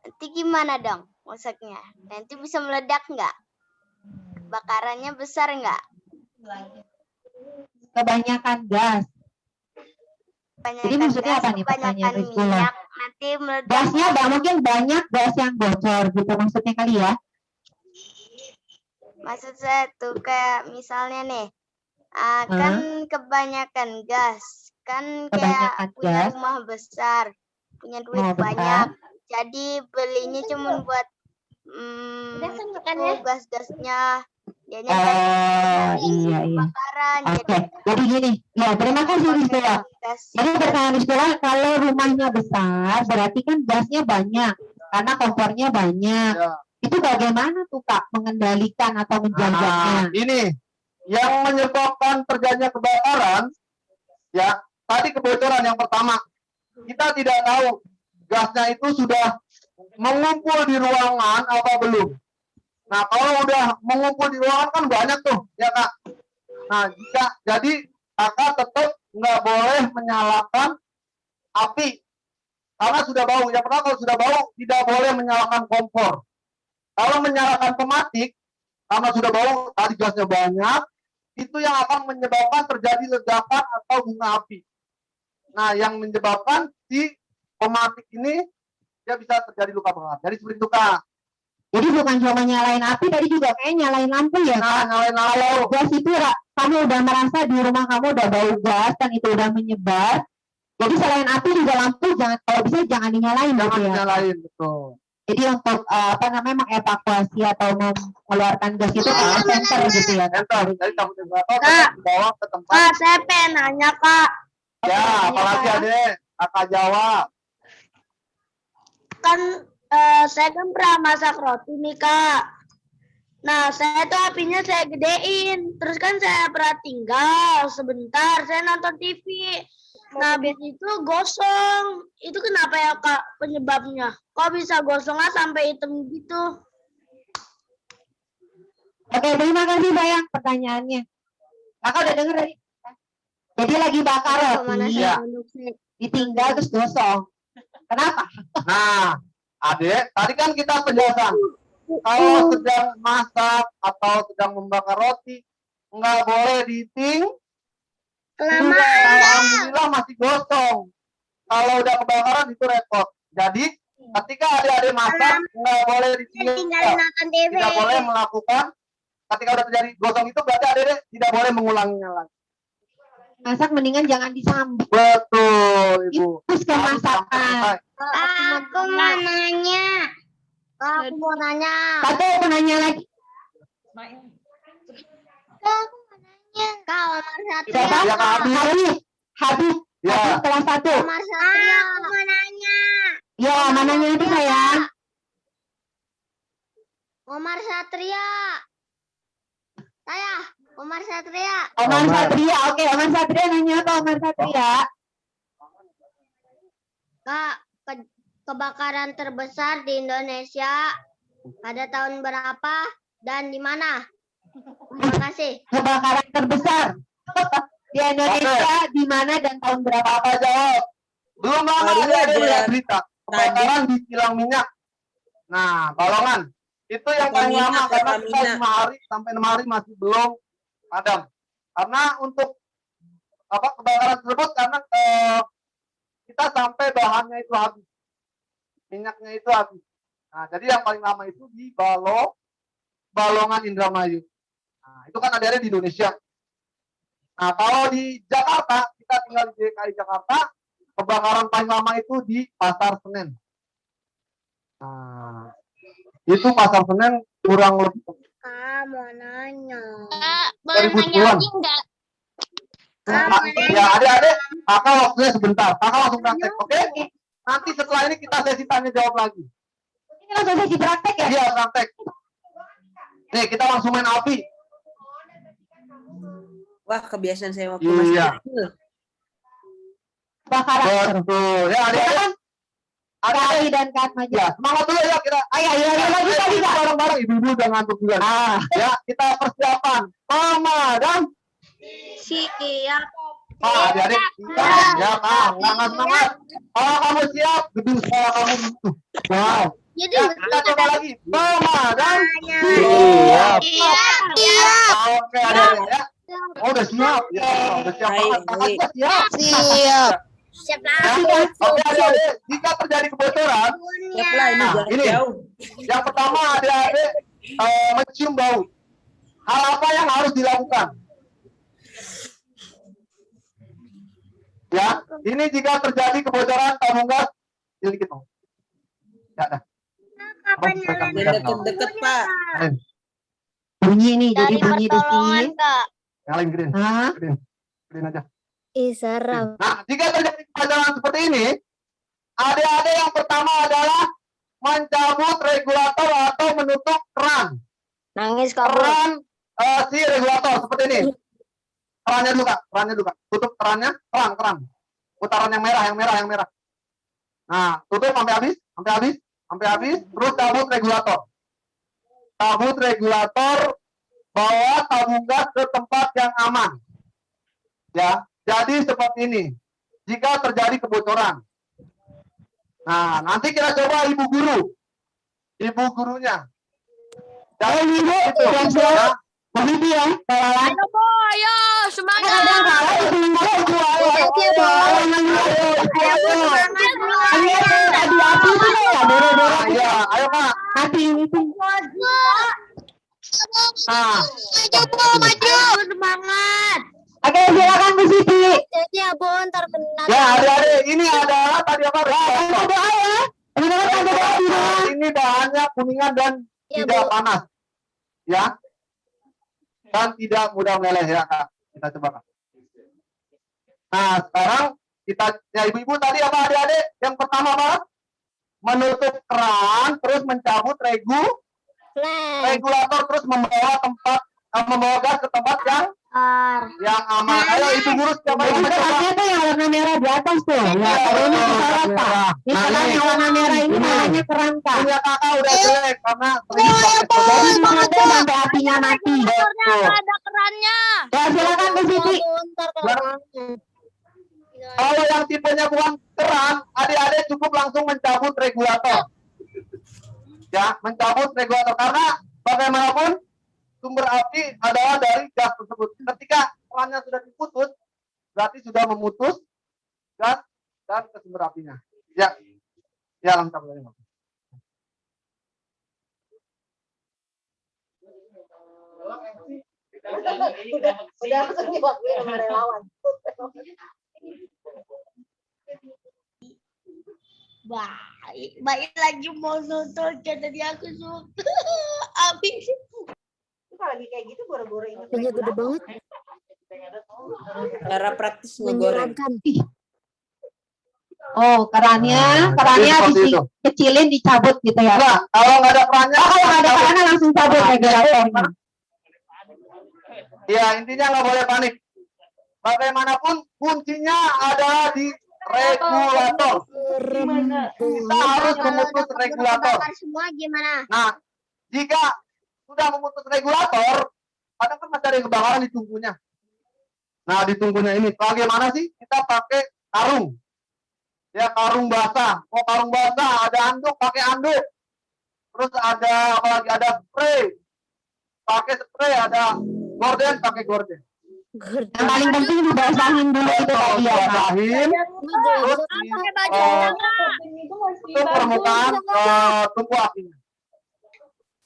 Nanti gimana dong masaknya? Nanti bisa meledak nggak? Bakarannya besar nggak? Kebanyakan gas. Jadi maksudnya apa nih pertanyaan kebanyakan Rizkula? minyak, nanti meledak. Gasnya mungkin banyak gas yang bocor gitu maksudnya kali ya? Maksud saya tuh kayak misalnya nih, kan kebanyakan gas, kan kayak Kebanyakan punya gas. rumah besar, punya duit Rumah besar. banyak, jadi belinya cuma buat tuh gas-gasnya, jadinya Iya. kebakaran. Oke, jadi gini, ya terima kasih Rizkula. Gas. Jadi pertanyaan Rizkula, kalau rumahnya besar, berarti kan gasnya banyak, karena kompornya banyak. Ya. Itu bagaimana tuh Kak mengendalikan atau menjaganya? Ini yang menyebabkan terjadinya kebakaran, ya tadi kebocoran yang pertama. Kita tidak tahu gasnya itu sudah mengumpul di ruangan apa belum. Nah kalau udah mengumpul di ruangan kan banyak tuh, ya Kak. Nah jadi Kakak tetap nggak boleh menyalakan api karena sudah bau. Yang pertama kalau sudah bau tidak boleh menyalakan kompor. Kalau menyalakan pematik karena sudah bau tadi gasnya banyak, itu yang akan menyebabkan terjadi ledakan atau bunga api. Nah yang menyebabkan si pematik ini dia bisa terjadi luka bakar. Jadi seperti itu Kak. Jadi bukan cuma nyalain api, tadi juga kayak nyalain lampu ya Kak? Nah nyalain lampu. Gas itu kamu udah merasa di rumah kamu udah bau gas dan itu udah menyebar. Jadi selain api juga lampu kalau bisa jangan dinyalain. Jangan gitu ya. dinyalain, betul. Jadi untuk mengevakuasi atau mengeluarkan gas itu sensor gitu ya. Enter, dari kamu temperatur Kak. dibawa ke tempat. Kak, saya pengen nanya Kak. Ya, apalagi Adek, Kakak jawab. Kan saya kan pernah masak roti nih Kak. Nah, saya tuh apinya saya gedein. Terus kan saya pernah tinggal sebentar, saya nonton TV. Nah, habis itu gosong. Itu kenapa ya Kak penyebabnya? Kok bisa gosongnya sampai hitam gitu? Oke, terima kasih Bayang pertanyaannya. Kakak udah denger tadi? Jadi lagi bakar roti, Ya. ditinggal terus gosong. Kenapa? Nah, Adek, tadi kan kita penjelasan. kalau sedang masak atau sedang membakar roti nggak boleh diting. Alhamdulillah masih gosong. Kalau udah kebakaran itu repot. Jadi ketika adik-adik masak nggak boleh ditinggal. Tidak boleh melakukan. Ketika udah terjadi gosong itu berarti adik-adik tidak boleh mengulanginya lagi. Masak mendingan jangan disambung. Betul, Ibu. Terus ke Harus sampai masakan. selesai. Aku mau nanya. Aku mau nanya. Satu aku nanya lagi. Kak, Omar Satria. Siapa? Ya, Kak Habib. Habib. Habib. Ya. Habib kelas 1. Omar Satria. Aku mau nanya. Ya, mananya nanti sayang. Omar Satria. Saya, Omar Satria. Omar Satria. Oke, Omar Satria nanya apa Omar Satria? Kak, kebakaran terbesar di Indonesia pada tahun berapa dan di mana? Terima kasih. Kebakaran terbesar di Indonesia di mana dan tahun berapa? Apa jawab? Belum lama Baru ada aja. lihat berita kebakaran di kilang minyak. Nah, Balongan itu yang paling lama karena kita 5 hari sampai 6 hari masih belum padam. Karena untuk kebakaran tersebut karena kita sampai bahannya itu habis, minyaknya itu habis. Nah, jadi yang paling lama itu di Balongan Indramayu. Nah, itu kan ada di Indonesia. Nah, kalau di Jakarta, kita tinggal di DKI Jakarta, kebakaran paling lama itu di Pasar Senen. Nah, itu Pasar Senen kurang lebih Kak, mau nanya. Kak, boleh 2010-an. nanya lagi enggak? Ya, adik-adik, kakak waktunya sebentar. Kakak langsung praktek, oke? Nanti setelah ini kita sesi tanya jawab lagi. Ini langsung sesi praktek ya? Iya, praktek. Nih, kita langsung main api. Wah, kebiasaan saya waktu Iya. masih kecil. Kebakaran. Betul. Ya, adik-adik. Kali dan Kak Maju. Ya, semangat dulu ya kita. Ayo, lagi tadi Kak. Bareng-bareng, ibu-ibu udah ngantuk juga. Ya, kita persiapan. Pemadam. Siap. Adik-adik. Ya, nggak semangat. Kalau kamu siap, gedung sekolah kamu itu. Wow. Jadi, Ya, kita coba lagi. Pemadam. Siap. Oke, adik-adik ya. Oh, udah siap. Ya, udah siap Baik, banget. Kakak baik. juga siap. Siap. siap Ya. lah. Oke, adik-adik. Jika terjadi kebocoran, Siap lah, ini Nah, jarak ini. jauh. yang pertama adik-adik mencium bau. Hal apa yang harus dilakukan? Ya, ini jika terjadi kebocoran tabung gas, sedikit dong. Ya, dah. Kapan Abang pegang Jangan gas, deket-deket, Pak. Nyalain. Bunyi nih, jadi Dari bunyi di pertolongan, sini. Kak. Nyalain, gedein. Hah? Gedein aja. Seram. Nah, jika terjadi kebocoran seperti ini, adik-adik yang pertama adalah mencabut regulator atau menutup keran. Nangis kabur. Keran si regulator seperti ini. Kerannya dulu, Kak. Kerannya dulu, Kak. Tutup kerannya, keran. Putaran yang merah. Nah, tutup sampai habis, terus cabut regulator. Cabut regulator, bawa tabung gas ke tempat yang aman. Ya, jadi seperti ini. Jika terjadi kebocoran. Nah, nanti kita coba ibu gurunya. Dan ibu itu ya. Begitu ya, kawan. Ayo, Bu, ayo, semangat. Ada yang kalah, ibu-ibu. Iya, ayo Kak. Hati itu. Nah, Semangat. Oke, silakan Bu Siti. Jadi Abu ntar benar. ya adik-adik, ini adalah tadi apa? Kita doa ya. Teman-teman kita doa di rumah. Ini bahannya kuningan dan Ya, tidak Bu. panas. Ya. Dan tidak mudah meleleh ya, Kak. Kita coba, Kak. Nah, sekarang kita ya ibu-ibu tadi apa adik-adik? Yang pertama apa? Menutup keran, terus mencabut regulator, terus membawa gas ke tempat yang aman. Ayo ibu guru siapa yang mencoba? Kerannya tuh yang warna merah di atas tuh. Ya, ini kita rata. Ini Nah, keran ini. yang warna merah ini namanya keran, Kak. Punya kakak udah jelek karena sering pakai Jadi ditutup sampai apinya mati. Betul. Ada kerannya. Ya, silakan Bu Siti. Kalau yang tipenya bukan keran, adik-adik cukup langsung mencabut regulator. Ya, mencabut regulator karena bagaimanapun sumber api adalah dari gas tersebut. Ketika perannya sudah diputus, berarti sudah memutus gas dan ke sumber apinya. Ya, ya langsung saja. Udah langsung diwakili sama relawan. Baik lagi mau nonton karena dia aku suka. Abis. Kalau lagi kayak gitu boro-boro ingat Ini gede regulator. banget. Cara praktis ngegoreng. Menyeramkan. Oh, kerannya Jadi seperti itu. kecilin dicabut gitu ya. Nah, kalau nggak ada perannya, Kalau nggak ada kerannya langsung cabut regulatornya. ya intinya nggak boleh panik. Bagaimanapun kuncinya ada di regulator. Kita harus memutus regulator. Semua gimana? Nah, jika sudah memutus regulator, kadang kan masih ada yang kebakaran di tungkunya. Nah, di tungkunya ini bagaimana sih? Kita pakai karung. Ya, karung basah. Oh, karung basah, ada anduk, pakai anduk. Terus ada apalagi ada spray. Pakai spray, ada gorden, pakai gorden. Yang paling penting dibasahin dulu itu tadi ya. Basahin, terus untuk permukaan tungku apinya.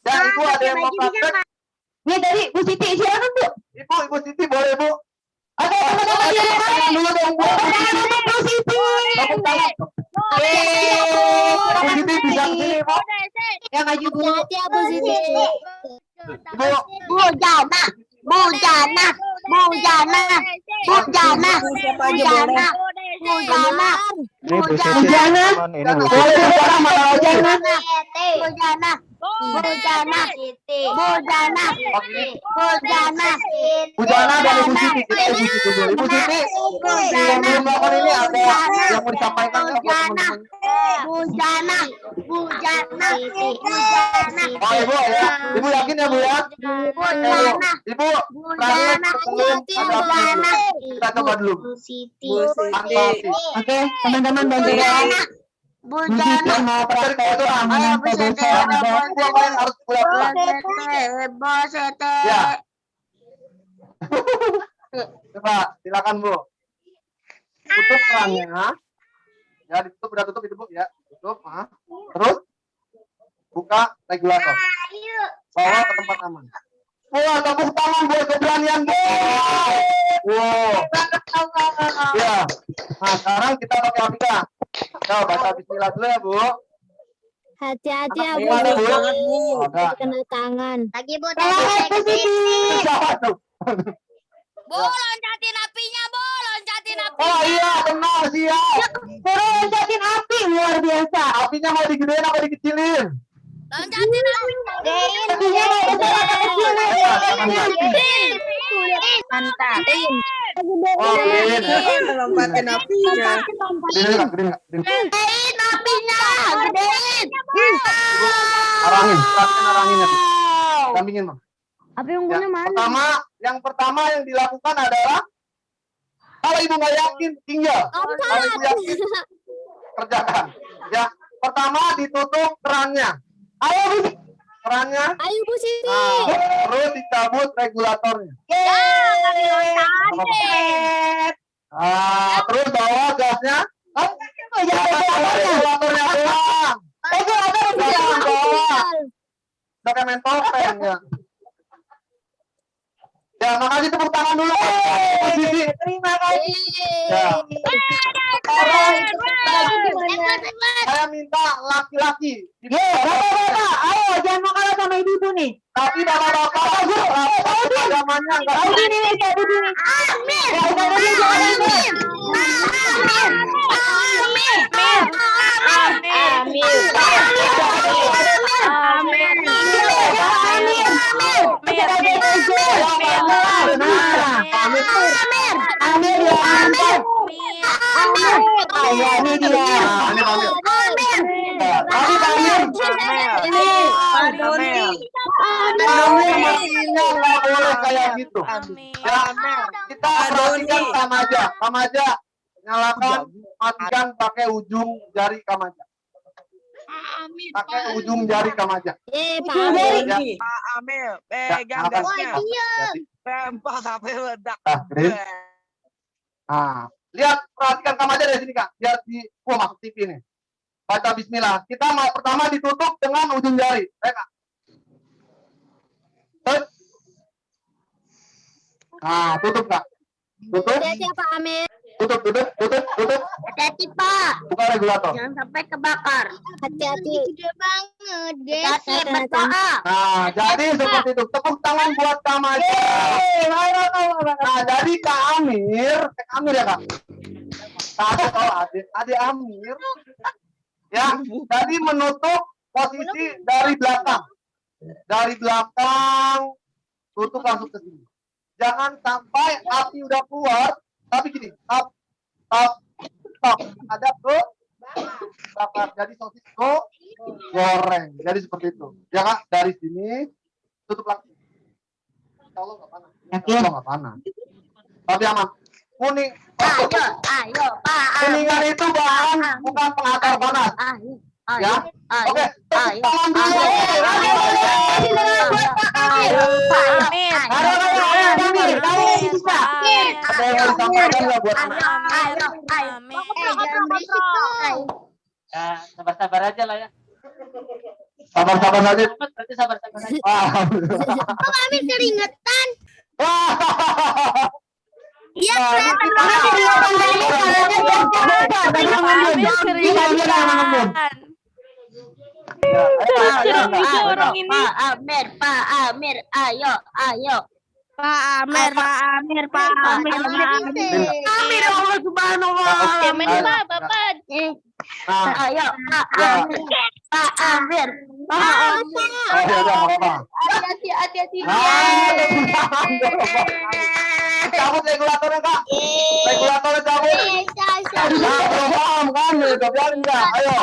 Ya, Ibu ada yang mau praktek? Nih tadi Bu Siti silakan Bu. Ibu Siti boleh Bu? Oke teman-teman di rumah. Dulu dong Bu. Bu Siti. Tepuk tangan. Bu Siti bisa kesini Bu. Yang maju Bu. Hati-hati ya, Bu Siti. Ibu, Bujana, Bujana, Bujana, Bujana, Siapa aja boleh. Bujana, Ini Bu Siti Bujana. teman, ini Bu Boleh Siti. bicara mana aja Mas. Bujana, Bujana, Bujana, Bujana, Bujana dan Ibu Siti. Kita Ibu Siti dulu. Ibu Siti, sebelum melakukan ini ada yang mau disampaikan nggak buat teman-teman? Bujana, Bujana, Bujana, Oh Ibu ya, Ibu yakin ya Bu ya? Bujana, Ibu, terakhir sebelum ada api dulu. Kita coba dulu. Bu Siti. Tanpa api. Oke, teman-teman bantu ya. Bu Siti mau praktek keamanan pedesaan. Ibu apa yang harus dilakukan? Ya. Coba, silakan Bu. Tutup kerannya. Ya, ditutup, udah tutup itu Bu ya. Tutup, terus buka regulator. Bawa ke tempat aman. Wah, tepuk tangan buat keberanian Bu. Wow. Ya. Nah, sekarang kita pakai apika. Coba baca bismillah dulu ya, Bu. Hati-hati ya, Bu Gimana, Bu? Siti. Ada. Kena tangan. Lagi Bu, Selamat Bu Siti. Siapa tuh? Bu, loncatin apinya, Bu, loncatin api. Oh iya, benar, siap. Suruh loncatin api luar biasa. Apinya mau digedein apa dikecilin? Loncatin apinya. Apinya mau besar atau kecil nih? Mantap. Oh, gedein. Lompatin apinya. Gedein nggak? Gedein nggak? Gedein. Gedein apinya, gedein. Arangin, perhatikan arangin ya. Dampingin, Bang. Api Ya, unggunnya mana? yang pertama yang dilakukan adalah kalau Ibu nggak yakin, tinggal. Kalau Ibu yakin, kerjakan. Ya, pertama ditutup kerannya. Ayo, Bu. Kerannya. Ayo Bu Siti. Nah, terus dicabut regulatornya. Terus bawa gasnya. Regulatornya doang. Jangan bawa. Pakai mentol pen ya. Ya, makasih tepuk tangan dulu. Posisi. Terima kasih. Ya. Hebat. Saya minta laki-laki. Bapak-bapak, ayo jangan mau kalah sama ibu-ibu nih. Tapi bapak-bapak, agamanya enggak. Tahu gini nih, kayak begini. Amin. Ya, udah, jangan ini. Amin ya, amin. Ya, ini dia. Tapi Amir, Ini Pak Doni. matinya nggak boleh kayak gitu. Ya, kita perhatikan Kamaja nyalakan, matikan pakai ujung jari Kamaja. pakai ujung jari Kamaja. Pak Ujung Amir. jari. Ini Pak Amir, Ya, pegang makan. gasnya. Jadi, Lempar sampai ledak. Nah, Green. Nah, lihat, perhatikan Kamaja dari sini Kak. Lihat di, masuk TV nih. Baca Bismillah. Kita pertama ditutup dengan ujung jari. Kak. Terus. Nah, tutup Kak. Tutup, Hati-hati Pak Amir. tutup. Hati-hati, Pak. Buka regulator. Jangan sampai kebakar. Hati-hati. Gede banget, Hati-hati, berdoa. Nah, jadi seperti itu. Tepuk tangan buat Kamaja. Nah, jadi Kak Amir ya Kak. Adik Amir. Ya, tadi menutup posisi dari belakang. Dari belakang, tutup langsung ke sini. Jangan sampai api udah keluar, tapi gini, tap, ada ke bakar. Jadi sosis goreng. Jadi seperti itu. Ya Kak, dari sini tutup langsung. Insya Allah nggak panas. Yakin? Insya Allah nggak panas. Tapi aman. Kuning. Ayo, Pak. Kuningan itu bahan bukan pengakar panas. Ya. Oke. Tepuk tangan dulu. Pak Amir. Ada yang mau disampaikan nggak buat anak? Ya, sabar-sabar aja lah ya. Sabar-sabar saja. Berarti sabar-sabar aja. Amir keringetan. Iya, orang ini. Pak Amir, ayo. Pak Amir. Amir, Allah subhanahu wa ta'ala. Cemen Pak, Bapak. Ayo, Pak Amir. Hati-hati. Cabut regulatornya Kak. Regulatornya cabut. Paham kan? Udah biarin nggak? Ayo.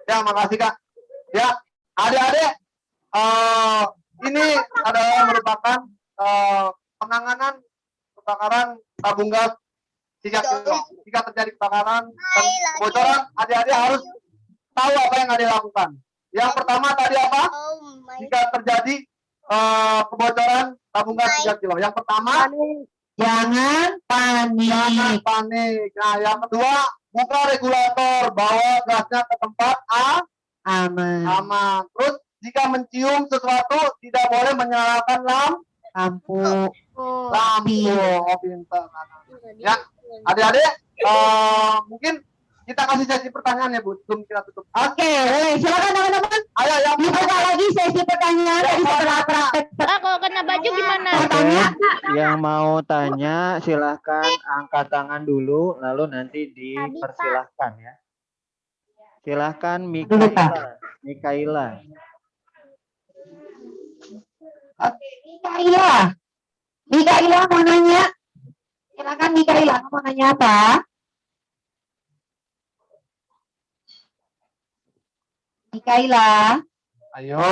Ya, makasih Kak. Ya, adik-adik, ini adalah merupakan penanganan kebakaran tabung gas 3 kilo. Jika terjadi kebakaran dan kebocoran, adik-adik harus tahu apa yang adik lakukan. Yang pertama tadi apa? Jika terjadi kebocoran tabung gas 3 kilo. Yang pertama, Jangan jangan panik. panik. Nah, yang kedua, buka regulator, bawa gasnya ke tempat Aman. aman. Terus jika mencium sesuatu tidak boleh menyalakan Lampu. lampu. Oh, pintar. Ya, adik-adik, mungkin kita kasih sesi pertanyaan ya Bu, sebelum kita tutup. Oke, silakan teman-teman. Ayo yang Dibuka lagi sesi pertanyaan dari setelah praktek. Pak, kalau kena baju gimana? Tanya. Yang mau tanya silahkan angkat tangan dulu, lalu nanti dipersilahkan ya. Silahkan Mikaela. Mikaela mau nanya. Silakan Mikaela, mau nanya apa? Mikaela. Ayo.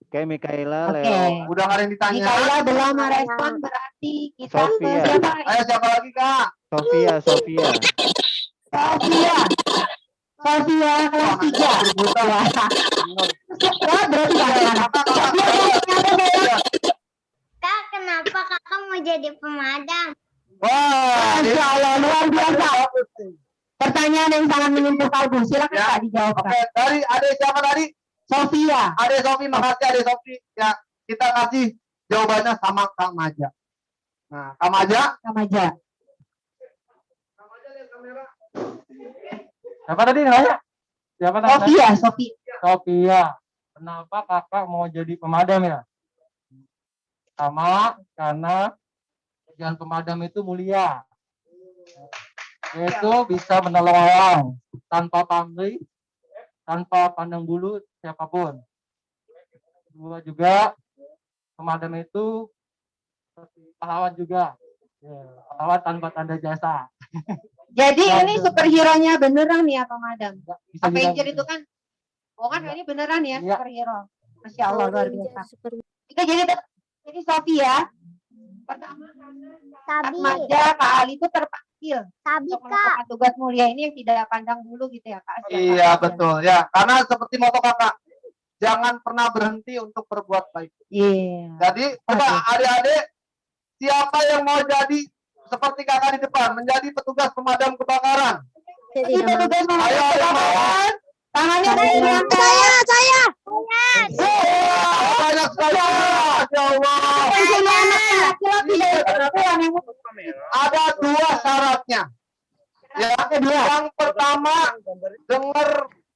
Oke, Mikaela, Oke. Leo. Udah nggak ada yang ditanya. Mikaela belum merespon, berarti kita ke Sophia. siapa lagi? Ayo siapa lagi Kak? Sofia. Sofia kelas 3. Berbuta. Wah, berarti jangan. Kak, kenapa kakak mau jadi pemadam? Wah, Masya Allah, luar biasa. bagus nih. Pertanyaan yang sangat menyentuh kalbu. Silakan Ya. Kak dijawab. Kak. Oke, dari adik siapa tadi? Sofia. Adik Sofi, makasih Adik Sofi. Ya, kita kasih jawabannya sama Kak Maja. Nah, Kak Maja. Kamaja. Siapa tadi nanya? Siapa nanya? Sophia. Kenapa kakak mau jadi pemadam ya? Sama karena tujuan pemadam itu mulia. Yaitu bisa menolong orang tanpa pamrih, tanpa pandang bulu siapapun. Kedua juga pemadam itu seperti pahlawan juga. Ya, pahlawan tanpa tanda jasa. Jadi ini superhero-nya beneran nih ya pemadam. Bisa Avenger bilang itu kan Oh kan ini beneran ya Iya. superhero. Masya Allah luar Power biasa. Ranger, super Kita jadi Sofi ya. Pertama karena Sabi, Atmaja Kak Ali itu terpanggil Sabi untuk Kak. melakukan tugas mulia ini yang tidak pandang bulu gitu ya Kak. Siapa Iya saja. betul ya, karena seperti moto kakak, jangan pernah berhenti untuk berbuat baik. Iya. Jadi coba Aduh. adik-adik, siapa yang mau jadi seperti kakak di depan, menjadi petugas pemadam kebakaran? Saya Ini tidak mau. petugas Ayo, pemadam ayo, kebakaran. Tangannya boleh diangkat. Saya. Wah, banyak sekali. Ya Allah. Bukan cuma anak laki-laki dari perempuan yang Ada 2 syaratnya. Ya, yang pertama dengar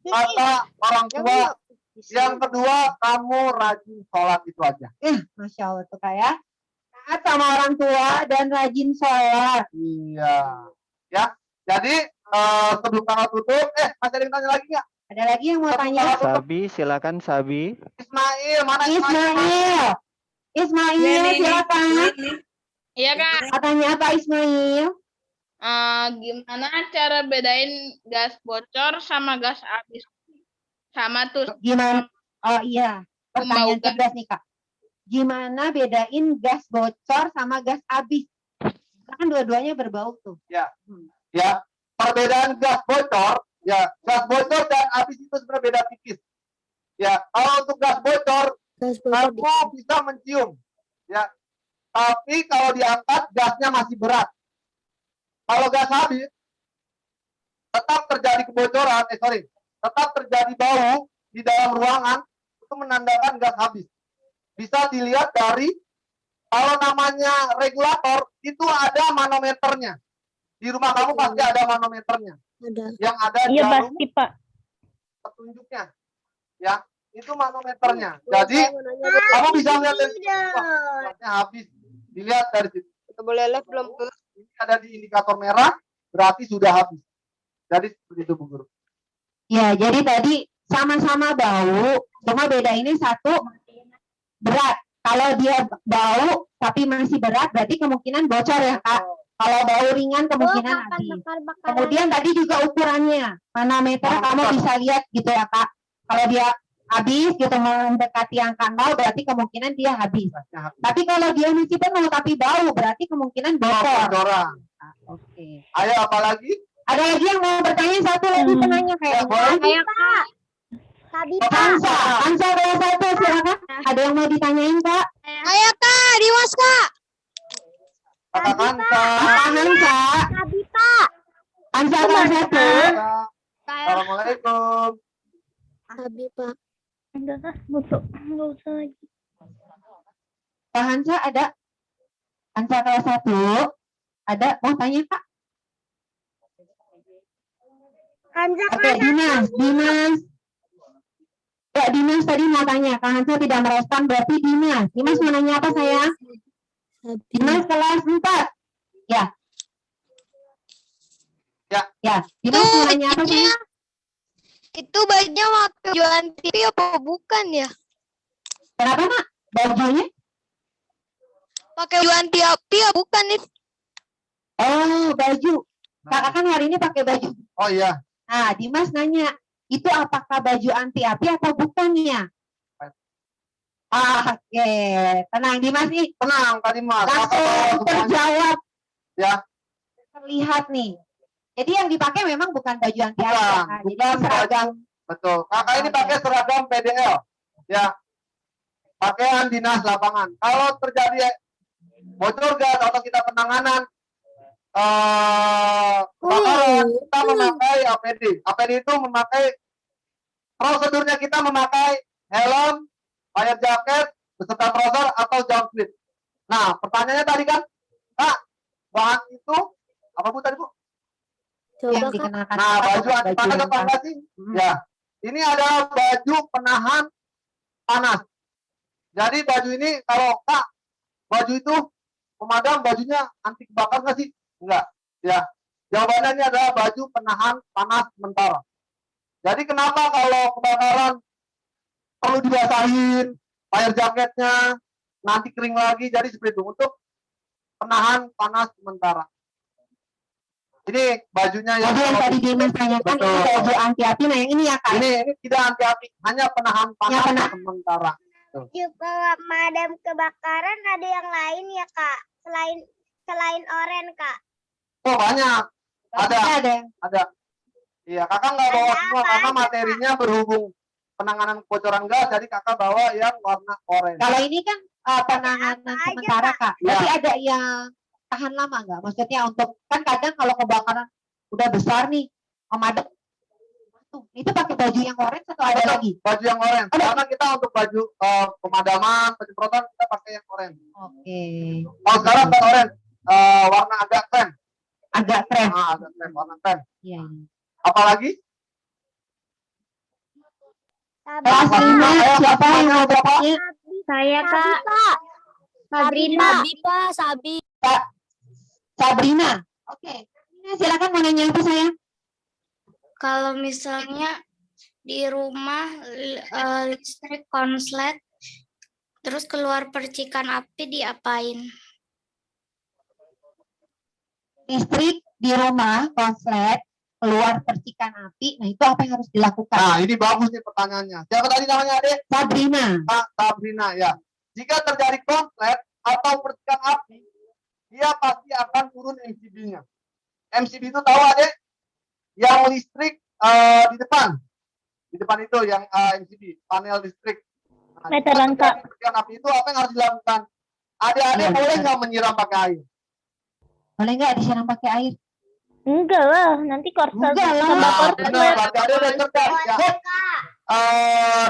kata orang tua. Yang kedua kamu rajin sholat, itu aja. Masya Allah tuh Kak ya. Taat sama orang tua dan rajin sholat. Iya. Ya. Jadi sebelum tanggal tutup, masih ada yang tanya lagi nggak? Ada lagi yang mau tanya? Sabi, silakan Sabi. Ismail, mana Ismail? Ismail. Ismail, silakan. Iya Kak. Katanya apa Ismail? Gimana cara bedain gas bocor sama gas habis? Sama tuh Gimana? Oh iya, pertanyaan Pembau gas. cerdas nih Kak. Gimana bedain gas bocor sama gas habis? Kan dua-duanya berbau tuh. Ya, perbedaan gas bocor, ya gas bocor dan habis itu sebenarnya beda tipis. Ya, kalau untuk gas bocor, Gas bocor di kamu bisa mencium, ya. Tapi kalau diangkat gasnya masih berat. Kalau gas habis, tetap terjadi kebocoran, tetap terjadi bau di dalam ruangan, itu menandakan gas habis. Bisa dilihat dari kalau namanya regulator itu ada manometernya. Di rumah kamu pasti ada manometernya. ada. Yang ada Iya jarum pasti Pak. petunjuknya. Ya, itu manometernya. Jadi kamu bisa melihat dari situ, wah, gasnya habis. Dilihat dari situ. Boleh live belum ke? Ini ada di indikator merah, berarti sudah habis. Jadi seperti itu Bu Guru. Ya, jadi tadi sama-sama bau, cuma beda ini satu berat. Kalau dia bau tapi masih berat, berarti kemungkinan bocor ya Kak. Kalau bau ringan kemungkinan habis. Kemudian tadi juga ukurannya, manometer kamu bisa lihat gitu ya Kak. Kalau dia habis gitu mendekati angka 0 berarti kemungkinan dia habis. Gasnya habis. Tapi kalau dia masih penuh tapi bau berarti kemungkinan bocor. Bocoran. Oke. Ayo apalagi? Ada lagi yang mau bertanya, satu lagi penanya kayaknya. Sabi Hansa, Hansa kelas 1 silakan. Ada yang mau ditanyain Kak? Ayo Kak, Dimas Kak. Katakan Kak Hansa, Sabi Pak. Hansa kelas 1. Assalamualaikum. Sabi Pak. Enggak usah lagi. Kak Hansa ada? Hansa kelas 1. Ada mau tanya Kak? Oke, Dimas. Ya, Dimas tadi mau tanya, Kak Hansa tidak merespon, berarti Dimas. Dimas mau nanya apa sayang? Sabi. Dimas kelas 4. Ya. Ya, Dimas mau nanya apa sayang? Itu bajunya waktu jualan TV apa bukan ya? Kenapa Kak? Bajunya? Pakai jualan TV ya bukan nih? Oh, baju. Kakak kan hari ini pakai baju. Oh iya. Nah, Dimas nanya, itu apakah baju anti api atau bukannya? Oke, tenang Dimas nih. Tenang tadi Mas. Langsung terjawab. Ya. Terlihat nih. Jadi yang dipakai memang bukan baju anti api. Bukan, Nah, jadi bukan seragam. Betul. Kakak ini pakai seragam PDL. Ya. Pakaian dinas lapangan. Kalau terjadi bocor gas atau kita penanganan kebakaran, kita memakai APD. APD itu memakai prosedurnya, kita memakai helm, fire jacket, beserta trouser atau jump suit. Nah, pertanyaannya tadi kan, Kak, bahan itu apa Bu tadi Bu? Coba Yang Kak. dikenakan. Nah, baju anti panas apa enggak sih? Ya. Ini adalah baju penahan panas. Jadi baju ini kalau Kak, baju itu pemadam, bajunya anti kebakar nggak sih? Enggak. Ya. Jawabannya ini adalah baju penahan panas sementara. Jadi kenapa kalau kebakaran perlu dibasahin fire jaketnya, nanti kering lagi, jadi seperti itu untuk penahan panas sementara. Ini bajunya yang Jadi yang tadi Dimas tanyakan Betul. itu baju anti api, nah yang ini ya kak. ini tidak anti api, hanya penahan panas penahan. sementara. Juga pemadam kebakaran ada yang lain ya kak, selain oren kak. Oh banyak, Ada yang ada. Iya, kakak nggak bawa Ada semua apa karena aja, materinya berhubung penanganan kebocoran gas, jadi kakak bawa yang warna oranye. kalau ini kan penanganan Apa aja, sementara kak. Ya. Tapi ada yang tahan lama nggak? Maksudnya untuk kan kadang kalau kebakaran udah besar nih, pemadam itu pakai baju yang orange atau ada lagi? Baju yang oranye, Ada. karena kita untuk baju pemadaman, penyemprotan kita pakai yang oranye. Oke. Kalau sekarang kan oranye, warna agak krem. Agak keren. Agak krem, warna krem. Iya. Iya. Apalagi? Kelas 5 siapa yang mau bertanya? Saya kak. Sabrina. Sabi. Sabrina. Oke. Silakan mau nanya apa saya? Kalau misalnya di rumah listrik konslet, terus keluar percikan api diapain? Listrik di rumah konslet keluar percikan api, nah itu apa yang harus dilakukan? Nah, ini bagus nih pertanyaannya. Siapa tadi namanya adek? Sabrina. Kak Sabrina ya. Jika terjadi konslet atau percikan api, dia pasti akan turun MCB-nya. MCB itu tahu adek? Yang listrik di depan. Di depan itu yang MCB, panel listrik. Nah, Meteran, jika terjadi percikan api itu apa yang harus dilakukan? Adik-adik Iya. boleh nggak menyiram pakai air? Boleh nggak disiram pakai air? Enggak lah, nanti Enggak lah. sama Nah, korslet. benar, berarti ada udah cerdas ya.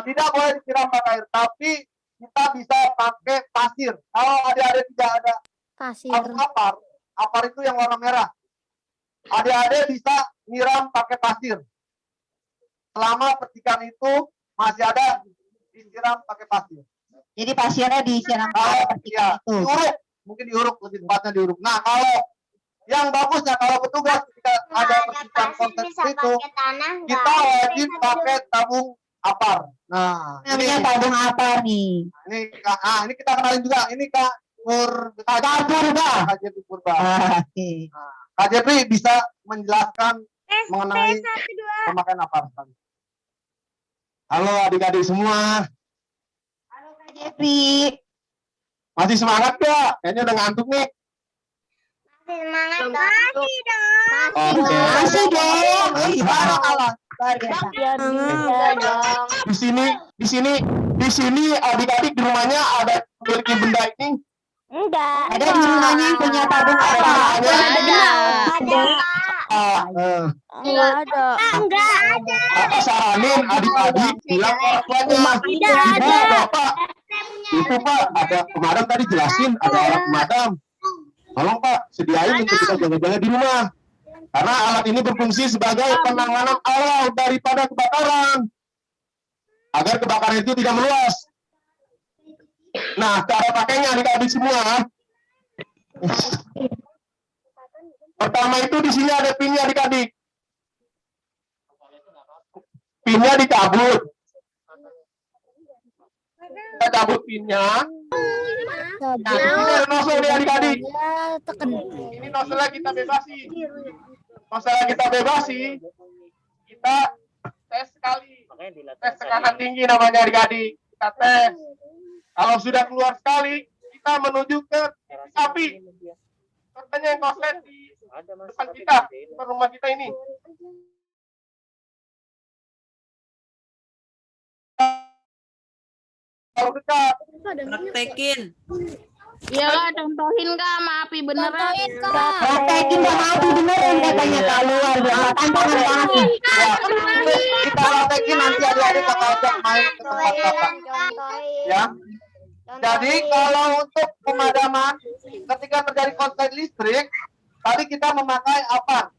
Tidak boleh disiram pakai air, tapi kita bisa pakai pasir. Kalau adik-adik tidak ada Pasir. apar itu yang warna merah. Adik-adik bisa nyiram pakai pasir. Selama percikan itu masih ada, disiram pakai pasir. Jadi pasirnya disiram pakai percikan Ya, itu. diuruk, mungkin diuruk, lebih tepatnya diuruk. Nah, kalau yang bagusnya kalau petugas ketika ada percikan konslet itu, kita wajib pakai tabung apar. Nah, Namanya tabung apa nih? ini kita kenalin juga. Ini Kak Purba. Kak Jepri Purba. Oke. Kak Jepri bisa menjelaskan mengenai pemakaian apar. Halo adik-adik semua. Halo Kak Jepri. Masih semangat gak? Kayaknya udah ngantuk nih. Semangat masih dong. Oke. Masih dong. Gimana kalau? Luar biasa. Di sini adik-adik di rumahnya ada memiliki benda ini. Enggak. Ada di rumahnya yang punya tabung apa? Enggak ada. Apa saranin adik-adik bilang ke orang tuanya? Tidak ada. Bapak, itu Pak, ada pemadam tadi jelasin ada alat pemadam. Tolong Pak, sediain untuk kita jaga-jaga di rumah. Karena alat ini berfungsi sebagai penanganan awal daripada kebakaran. Agar kebakaran itu tidak meluas. Nah, cara pakainya adik-adik semua. Pertama itu di sini ada pinnya adik-adik. Pinnya dicabut. Kita cabut pinnya. Nah, di sini ada nozzle nih adik-adik. Ini nozzle kita bebasi. Nozzle kita bebasi. Kita tes sekali. Tes tekanan tinggi namanya adik-adik. Kita tes. Kalau sudah keluar sekali, kita menuju ke api. Contohnya yang konslet di depan kita, depan rumah kita ini. Kalau dekat, Praktekin. Iya lah, contohin Kak, sama api beneran. Praktekin sama api beneran katanya Kak, luar biasa. Tantangan banget nih. ya, kita praktekin nanti adik-adik kakak ajak main ke tempat kakak. Ya. Jadi kalau untuk pemadaman ketika terjadi konslet listrik, tadi kita memakai apar.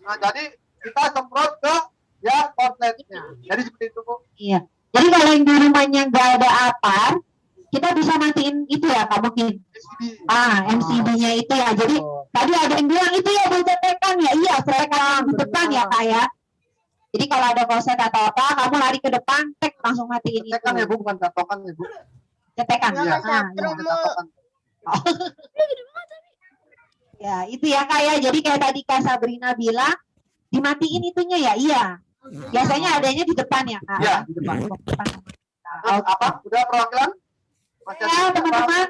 Nah, jadi kita semprot ke ya konsletnya. Jadi seperti itu Bu. Iya. Jadi kalau yang di rumahnya nggak ada apar, kita bisa matiin itu ya Kak mungkin. MCB-nya itu ya. Jadi tadi ada yang bilang itu ya buat cetekan ya. Iya, cetekan di depan ya Kak ya. Jadi kalau ada konslet atau apa, kamu lari ke depan, tek langsung matiin itu. Cetekan ya Bu, bukan catokan ya Bu. Cetekan. Iya, Nah, ada catokan. Ya, itu ya Kak ya. Jadi kayak tadi Kak Sabrina bilang, dimatiin itunya ya, iya. Biasanya adanya di depan ya Kak. Iya, di depan. Apa? Udah perwakilan? Masih Ya, ada teman-teman.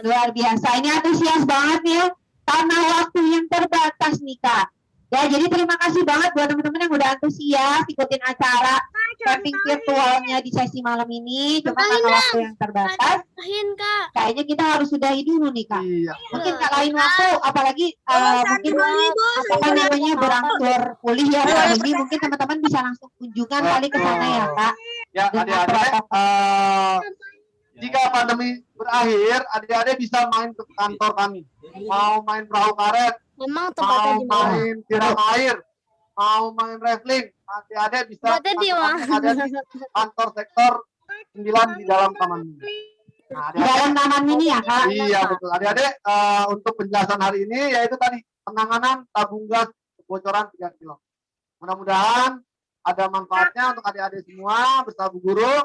Luar biasa. Ini antusias banget nih. Karena waktu yang terbatas nih Kak. Ya, jadi terima kasih banget buat teman-teman yang udah antusias ikutin acara camping virtualnya di sesi malam ini. Cuma karena waktu yang terbatas, Kak. kayaknya kita harus sudahi dulu nih Kak. Iya. Mungkin Kak lain waktu, apalagi mungkin apa namanya berangsur pulih ya pandemi, mungkin teman-teman bisa langsung kunjungan kali ke sana ya Kak. Ya, Dengan adik-adik, jika pandemi berakhir, adik-adik bisa main ke kantor kami. Mau main perahu karet, Memang mau main siram air, mau main wrestling, adik-adik bisa Tempatnya di masuk mana? kami ada di kantor sektor 9 di dalam taman ini. Nah, Di dalam taman ini ya Kak. Iya betul. Adik-adik untuk penjelasan hari ini yaitu tadi penanganan tabung gas kebocoran 3 kilo. Mudah-mudahan ada manfaatnya untuk adik-adik semua beserta Bu Guru.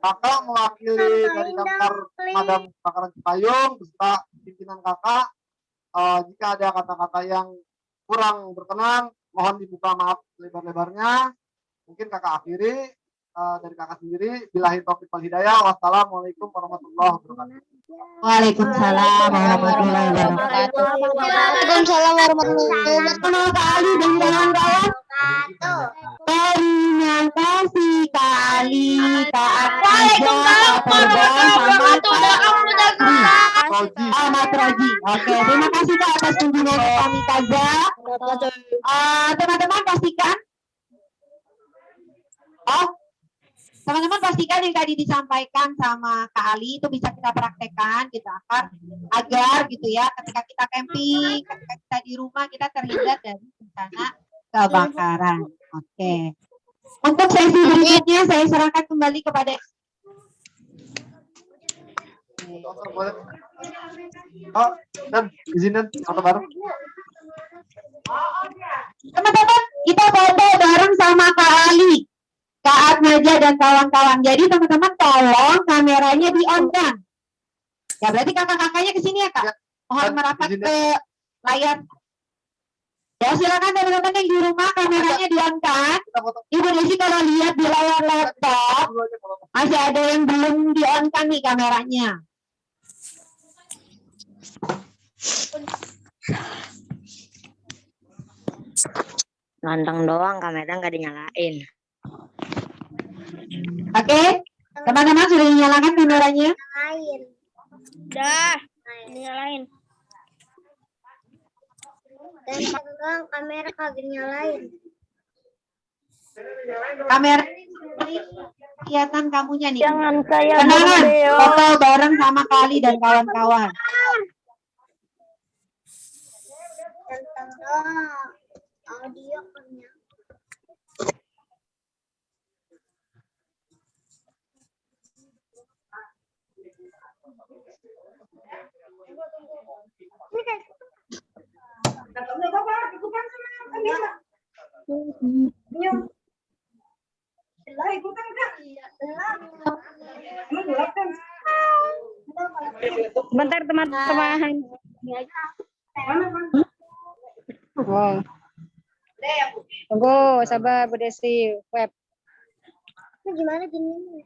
Kakak mewakili dari Damkar Pemadam Kebakaran Cipayung beserta pimpinan kakak. Jika ada kata-kata yang kurang berkenan, mohon dibuka maaf lebar-lebarnya. Mungkin kakak akhiri dari kakak sendiri. Billahi taufiq wal hidayah. Wassalamualaikum warahmatullahi wabarakatuh. Waalaikumsalam warahmatullahi wabarakatuh. Waalaikumsalam warahmatullahi wabarakatuh. Terima kasih dan kawan-kawan. Terima kasih Kak Ali, Kak Atiza, Kak Perban, sama Kak Roji. Oke, terima kasih Kak atas kunjungan kami Kaza. Teman-teman pastikan. Teman-teman pastikan yang tadi disampaikan sama Kak Ali itu bisa kita praktekkan, kita akan agar gitu ya ketika kita camping, ketika kita di rumah kita terhindar dari bencana kebakaran. Oke. Untuk sesi berikutnya saya serahkan kembali kepada Dan izinin foto bareng. teman-teman kita foto bareng sama Kak Ali, Kak Atmaja dan kawan-kawan. Jadi teman-teman tolong kameranya di on kan. Ya berarti kakak-kakaknya ke sini ya Kak. Mohon merapat ke layar. Ya silakan teman-teman yang di rumah kameranya di on kan. Ibu Desi kalau lihat di layar laptop masih ada yang belum di on kan nih kameranya. Nantang doang, kamera nggak dinyalain. Oke, teman-teman sudah dinyalakan kameranya? Lain. Udah, dinyalain. Dan sekarang kamera kagak nyalain. Kamera kelihatan kamunya nih. Jangan kayak Kenangan, Beo. foto bareng sama Kali dan kawan-kawan. Tentang audio kan ya. Bentar teman-teman. Wow. Tunggu, sabar Bu Desi. Web. Ini gimana gini?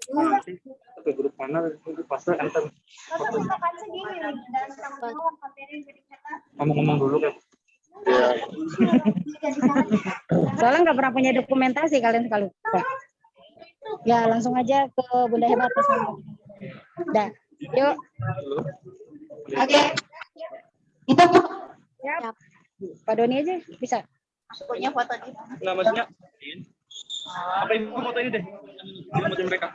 Tapi grup mana itu pasti enter. Ngomong-ngomong dulu kan. Soalnya nggak pernah punya dokumentasi kalian sekali. Ya langsung aja ke Bunda Hebat. Udah, yuk. Oke. Itu Ya. Pak Doni aja bisa. punya foto di. Namanya apa ibu foto ini deh? Ini foto mereka.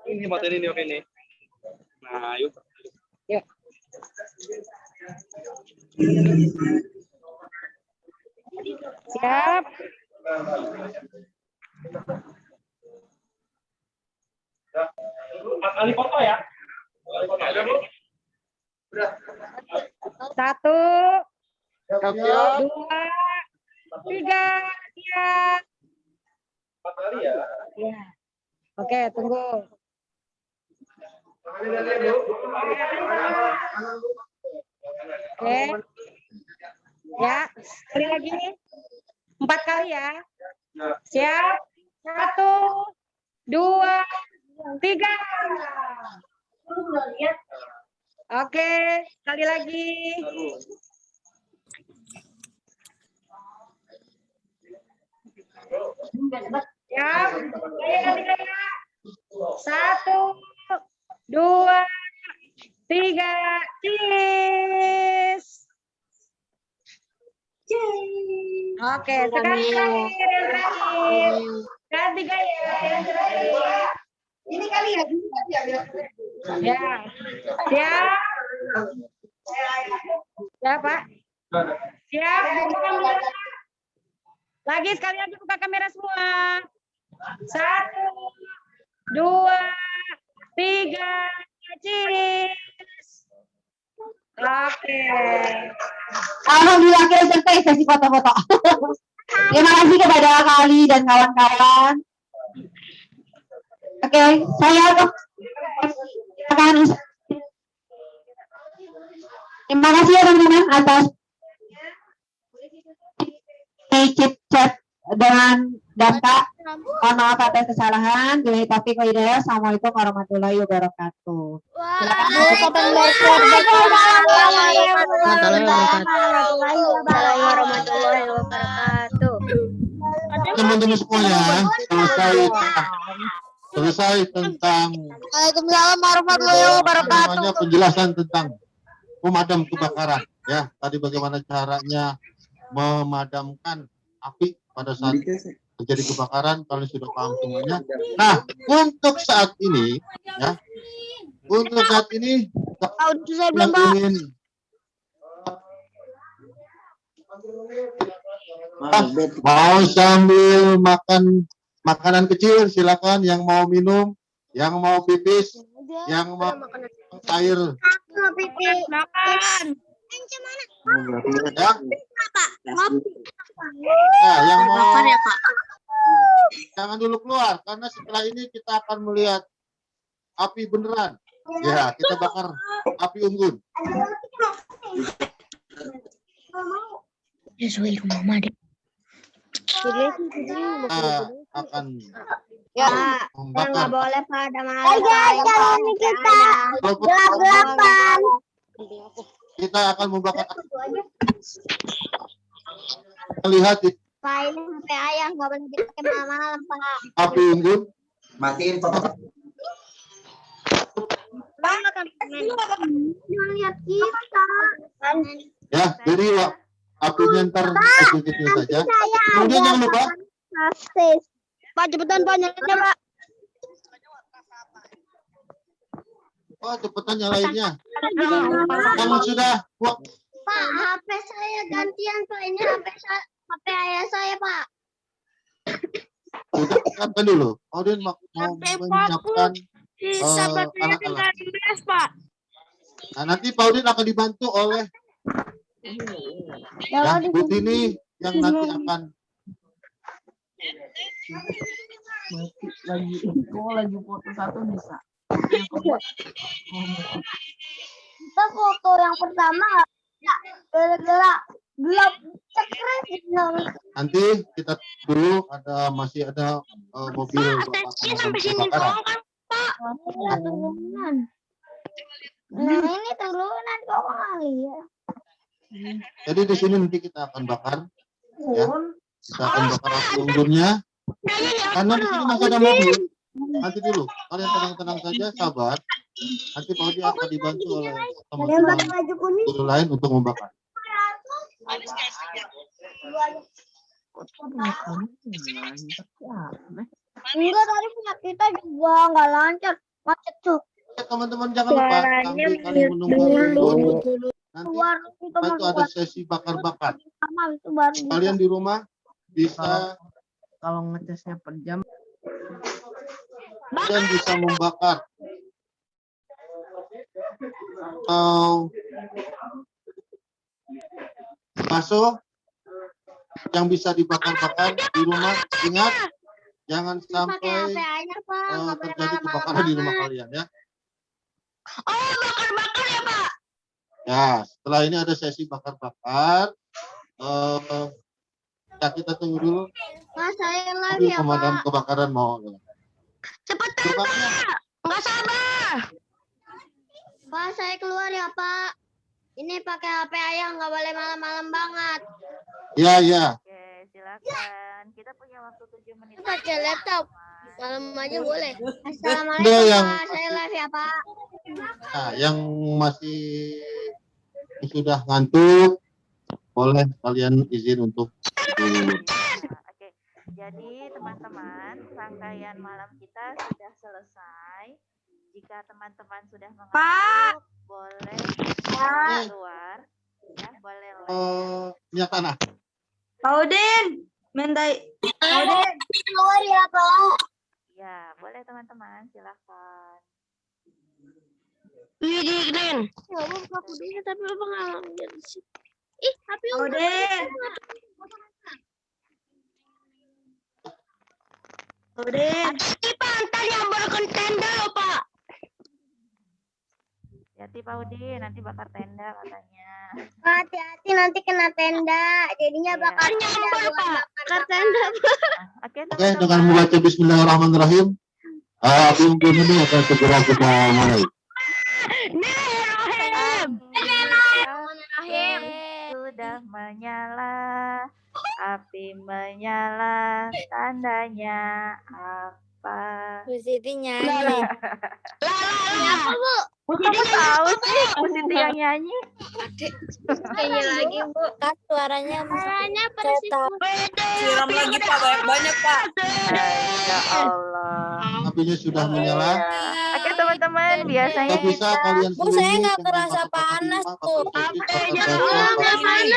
Ini foto ini oke nih. Nah, yuk. Yuk. Siap. Ali foto ya. Satu, Siap. 2, 3, siap. Kali ya. Ya. Oke, tunggu. Oke. Ya, sekali lagi. 4 kali ya. Siap. 1, 2, 3. Oke, sekali lagi. Siap. 1, 2, 3. Cheese. Oke, sekali terakhir yang terakhir. Ganti gaya yang terakhir. Ini kali ya. Ya. Siap. Ya, Pak. Siap. Buka kamera. Lagi sekali lagi buka kamera semua. 1, 2, 3. Cheers. Oke. Alhamdulillah akhirnya selesai sesi foto-foto. Terima kasih kepada Kali dan kawan-kawan. Oke, saya akan terima kasih ya teman-teman atas chit chat dengan Danta. Mohon maaf atas kesalahan. Bila taufiq wa hidayah. Assalamualaikum warahmatullahi wabarakatuh. Warahmatullahi wabarakatuh. Teman-teman semuanya, selesai tentang Waalaikumsalam warahmatullahi wabarakatuh. namanya penjelasan tentang pemadam kebakaran. Ya, tadi bagaimana caranya memadamkan api pada saat terjadi kebakaran, kalian sudah paham semuanya. Nah, untuk saat ini, ya, yang ingin mau sambil makan makanan kecil, silakan. Yang mau minum, yang mau pipis, yang mau air, Makan. ya. Nah, yang mau jangan dulu keluar, karena setelah ini kita akan melihat api beneran. Ya, kita bakar api unggun. Kita akan Ya, membakar. nggak boleh pada malam. Jangan kita gelap-gelapan. Kita akan membakar. Lihat di Pak, ini HP ayah nggak boleh dipakai malam-malam, Pak. api unggun. Matiin foto. Lihat kita. Ya, jadi apinya ntar kecil-kecil saja. Kemudian jangan lupa Pak, cepetan Pak, nyalainnya Pak. oh cepetan nyalainnya. Kamu sudah buat Pak, HP saya gantian Pak. Ini HP ayah saya Pak. sudah siapkan dulu. Kemudian mau menyiapkan alat-alat. Nah, nanti Pak Udin akan dibantu oleh ya, Bu Tini yang nanti akan lagi foto satu bisa. Kita foto yang pertama gara-gara gelap cekres. nanti kita dulu masih ada mobil Sampai sini doang kan Pak. Turunan. Nah ini turunan kok kali ya. jadi di sini nanti kita akan bakar ya. Kita akan bakar api unggunnya. Karena di sini masih ada mobil. Nanti dulu, kalian tenang-tenang saja, sabar. Nanti Pak Udi akan dibantu oleh teman-teman guru lain untuk membakar. Enggak, tadi punya kita juga nggak lancar, macet tuh. Teman-teman jangan lupa sambil kalian menunggu unggun, nanti setelah itu ada sesi bakar-bakar. Kalian di rumah bisa Kalau ngecasnya per jam. kalian bisa membakar atau bakso yang bisa dibakar-bakar di rumah. Ingat, jangan sampai terjadi kebakaran di rumah kalian ya. Oh, bakar-bakar ya, Pak? Ya, setelah ini ada sesi bakar-bakar. Ya kita tunggu dulu. Mas, saya Mobil live ya, pemadam Pak. kebakaran mau. Cepetan, Pak. Nggak sabar. Pak, saya keluar ya, Pak. Ini pakai HP ayah, nggak boleh malam-malam banget. Iya, iya. Oke, silakan. Kita punya waktu 7 menit. Pakai laptop. Malam aja boleh. Ada Assalamualaikum, yang Pak. Saya live ya, Pak. nah, yang masih sudah ngantuk, boleh kalian izin untuk tidur. Oke, jadi teman-teman, rangkaian malam kita sudah selesai. Jika teman-teman sudah mengantuk, boleh keluar. Ya, boleh. Minyak tanah. Pak Udin, keluar ya, Pak. Ya, boleh teman-teman, silakan. Udin. Ya, Pak Udin, tapi Bapak nggak ngambil di situ. Ih, tapi Udin. Udin. Pak, ntar nyambarkan tenda loh, Pak. Hati Pak Udin, nanti bakar tenda katanya. Hati-hati nanti kena tenda. Jadinya Iya. bakar nyambar, Pak. Bakar tenda, Pak. Oke, Oke, dengan teman-teman. membaca Bismillahirrahmanirrahim. Api unggun ini akan segera kita mulai. Api sudah menyala, api menyala, tandanya apa? Bu Siti nyanyi. Apa, Bu? Kamu tahu sih, Bu Siti yang nyanyi? Nyanyi lagi, Bu. Kan suaranya Suaranya persis. Siram lagi Pak, banyak-banyak Pak. Ya Allah. Apinya sudah menyala. Oke teman-teman, biasanya Tidak bisa kita kalian Bu, saya nggak kerasa panas, Bu. Nggak panas, Bu.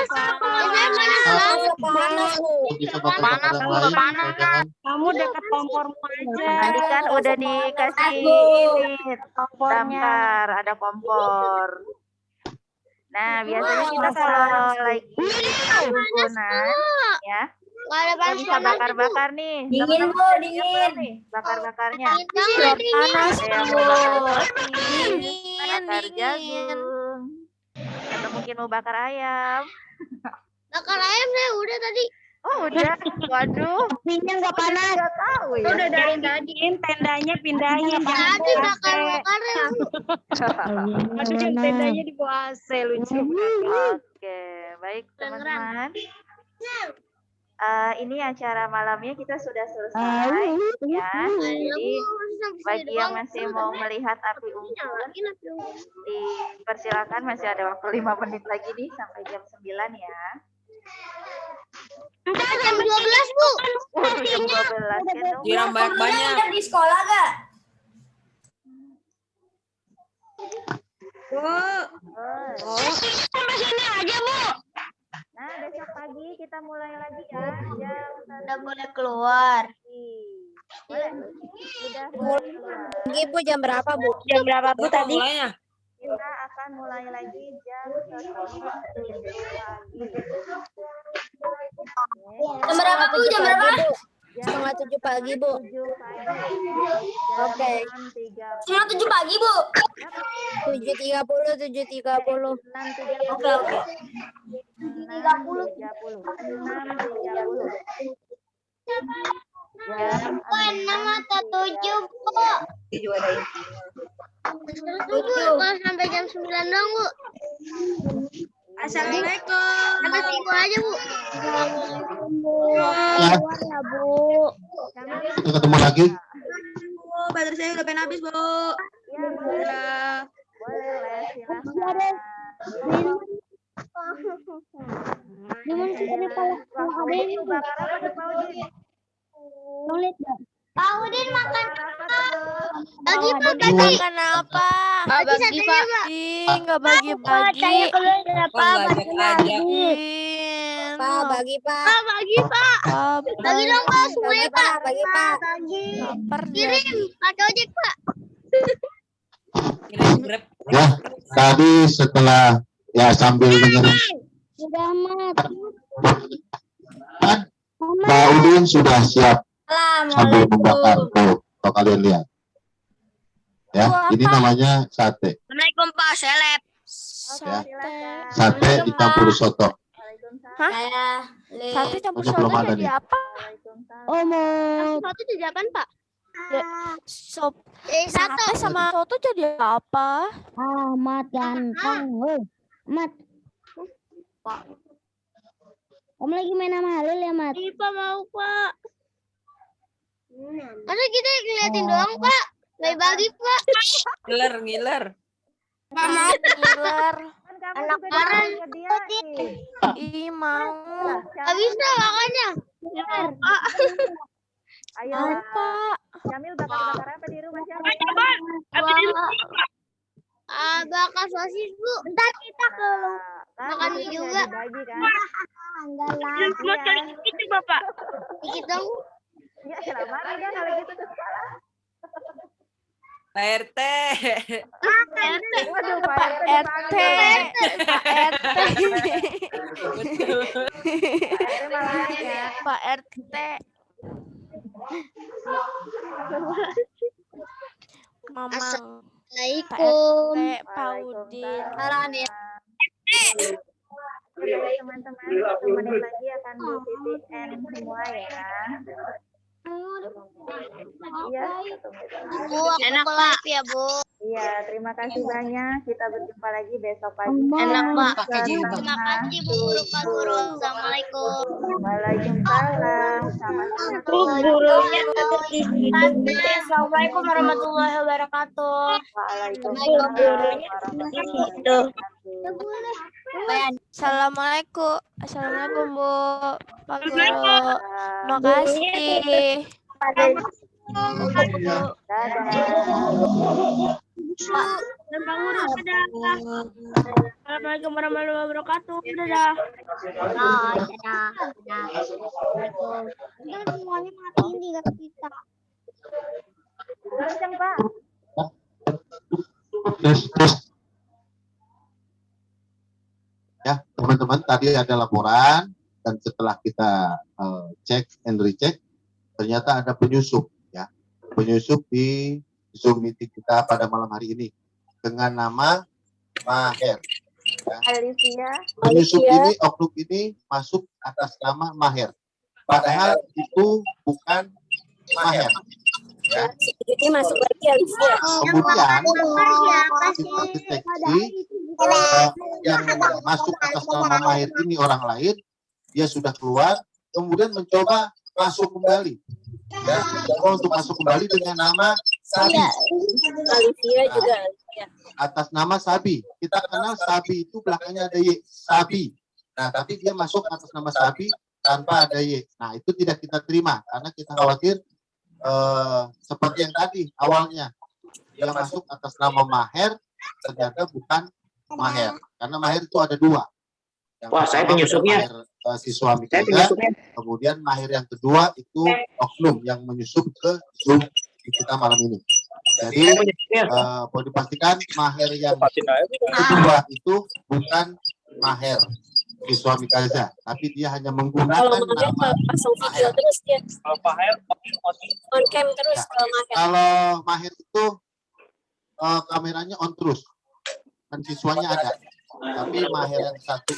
Saya panas banget. Panas, Bu. Bisa bakar-bakar yang lain. Jangan Kamu dekat kompormu aja. tadi kan udah dikasih ini damkar, ada kompor. Nah, biasanya kita kalau lagi hubungan ya, Nggak ada kita panas. bisa bakar-bakar nih. Dingin, Teman-teman Bu, udah dingin. siap belum nih bakar-bakarnya? Panas, Ada yang Bu. mau bakar roti, Dingin, bakar dingin. jagung, atau mungkin mau bakar ayam. Bakar ayam saya udah tadi. Oh udah, waduh, Apinya nggak panas. nggak tahu ya. Udah dari tadi. Tendanya pindahin. Tadi bakar-bakar ya, Bu. Aduh, yang tendanya di bawah AC, lucu. Oke, baik teman-teman. Ini acara malamnya kita sudah selesai ya. Jadi bagi yang masih mau melihat api unggun, dipersilakan, masih ada waktu 5 menit lagi nih sampai jam 9 ya. Ntar jam 12, Bu. Waduh, jam 12 kan. Siram banyak-banyak. Di sekolah gak? Sampai sini aja, Bu. Nah, besok pagi kita mulai lagi ya. Jam Udah boleh keluar. boleh. Sudah boleh keluar. Ibu jam berapa, Bu? Jam berapa, Bu, tadi? Mulainya. Kita akan mulai lagi jam 10 pagi. Jam berapa, Bu? Jam berapa? Jam 6:30 pagi, Bu. 7 pagi. Oke. Jam 3. 7 pagi, Bu. 7:30, 7:30. 6.30. Oke, oke. 6.30. 6.30. Jam 6 atau 7, Bu. 7 kalau sampai jam 9 dong, Bu. Assalamualaikum. Sampai 10 aja, Bu. ya, Ya, Bu. kita ketemu lagi. Bu, baterai saya udah pengen habis, Bu. Ya, boleh. Boleh, silakan. Pak Udin bakar apa tuh, Pak Udin? Pak Udin makan Bakar apa tuh? bagi, Pak. Makan apa? Bagi satenya, Pak. Ih, nggak bagi-bagi. Pak, ngajak-ngajak. Pak, bagi, Pak. Pak, bagi, Pak. Bagi dong, Pak. Semuanya, Pak. Bagi, Pak. Bagi. Lapar Kirim. Pakai ojek, Pak. Grab. Ya, tadi setelah ya sambil dengerin Sudah amat. Pak Udin sudah siap sambil membakar tuh. Kalau kalian lihat. Ya, ini namanya sate. Assalamualaikum Pak Seleb. Ya. Sate dicampur soto. Saya Sate campur Pokoknya soto belum ada jadi nih. apa? Oh mau Satu jadi apaan Pak? sop Satu. sate sama soto jadi apa? Amat ganteng. Mat. Om lagi main sama Halil ya, Mat? Iya Pak mau Pak. Masa kita ngeliatin doang Pak? Gak bagi Pak. Ngiler. Giler. Anak parah. Ih mau. Gak bisa makanya. Ayo Pak. Bakal sosis Bu. Bentar kita ke makan mie juga. Enggak lah. Itu Bapak. Dikit dong. Pak RT. Pak RT. Betul. Pak RT. Mamang. Assalamualaikum. Pak Udin. Salam ya. Teman-teman, 1 menit lagi akan Bu Siti end semua ya. Iya, 1 menit lagi. Bu, enak Pak ya Bu. Iya, terima kasih banyak. Kita berjumpa lagi besok pagi. Enak Pak. Terima Terima kasih Bu Guru Pak Guru. Assalamualaikum. Waalaikumsalam. Sama-sama. Assalamualaikum warahmatullahi wabarakatuh. Waalaikumsalam. Assalamualaikum. Assalamualaikum Bu. Pak Guru. Makasih. Assalamualaikum warahmatullahi wabarakatuh. Dadah. Semuanya matiin di kita. Kenceng, Pak. Terus. Ya, teman-teman, tadi ada laporan dan setelah kita cek and recheck, ternyata ada penyusup ya. Penyusup di Zoom meeting kita pada malam hari ini dengan nama Maher. Ya. Alicia. Penyusup ini, oknum ini masuk atas nama Maher. Padahal itu bukan Maher. Ya. Masuk lagi Alicia. Kemudian kita deteksi yang masuk atas nama Maher ini orang lain, dia sudah keluar, kemudian mencoba masuk kembali. Ya, mencoba untuk masuk kembali dengan nama Sabi. Alicia juga. Atas nama Sabi. Kita kenal Sabi itu belakangnya ada Y, Sabi. Nah, tapi dia masuk atas nama Sabi tanpa ada Y. Nah, itu tidak kita terima karena kita khawatir seperti yang tadi awalnya dia masuk atas nama Maher, ternyata bukan Maher, karena Maher itu ada 2. Yang Wah, saya penyusupnya. Maher, siswa Mikaela, kemudian Maher yang kedua itu oknum yang menyusup ke Zoom kita malam ini. Jadi boleh dipastikan Maher yang kedua itu bukan Maher siswa Mikaela, tapi dia hanya menggunakan nama Maher. Terus dia Kalau Maher on cam terus Ya. ke Maher. Kalau Maher itu kameranya on terus, dan siswanya ada. Tapi Maher yang satu,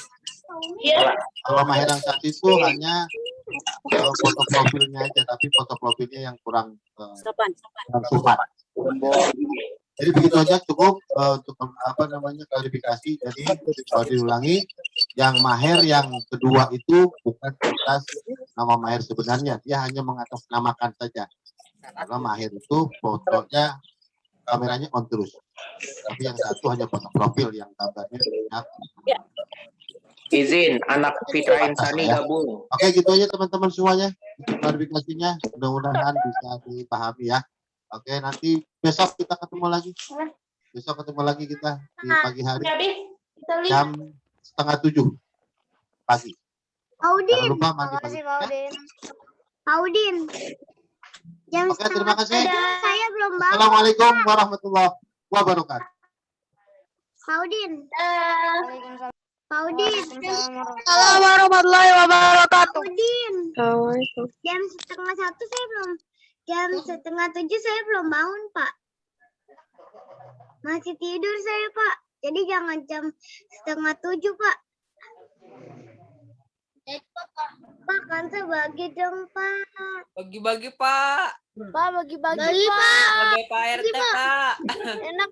kalau Maher yang satu itu hanya foto profilnya aja, tapi foto profilnya yang kurang Sopan. sopan. Jadi begitu aja cukup untuk klarifikasi. Jadi kalau diulangi, yang Maher yang kedua itu bukan atas nama Maher sebenarnya, dia hanya mengatasnamakan saja. Karena Maher itu fotonya kameranya on terus, tapi yang satu hanya foto profil yang gambarnya terlihat. izin anak Fitra Insani gabung. Oke, gitu aja teman-teman semuanya klarifikasinya, mudah-mudahan bisa dipahami ya. Oke, nanti besok kita ketemu lagi. Besok ketemu lagi kita di pagi hari jam 6:30 pagi. Jangan lupa mandi pagi. Audin. Jam Oke, terima kasih. saya belum bangun. Assalamualaikum warahmatullahi wabarakatuh. Audin. Audin. Assalamualaikum warahmatullahi wabarakatuh. Audin. Jam 6:30 saya belum. Jam 6:30 saya belum bangun, Pak. Masih tidur saya, Pak. Jadi jangan jam 6:30, Pak. Pak, kan saya bagi dong, Pak. Bagi-bagi, Pak. Pak, bagi-bagi, Bagi, Pak. Sebagai Pak RT, Pak. Enak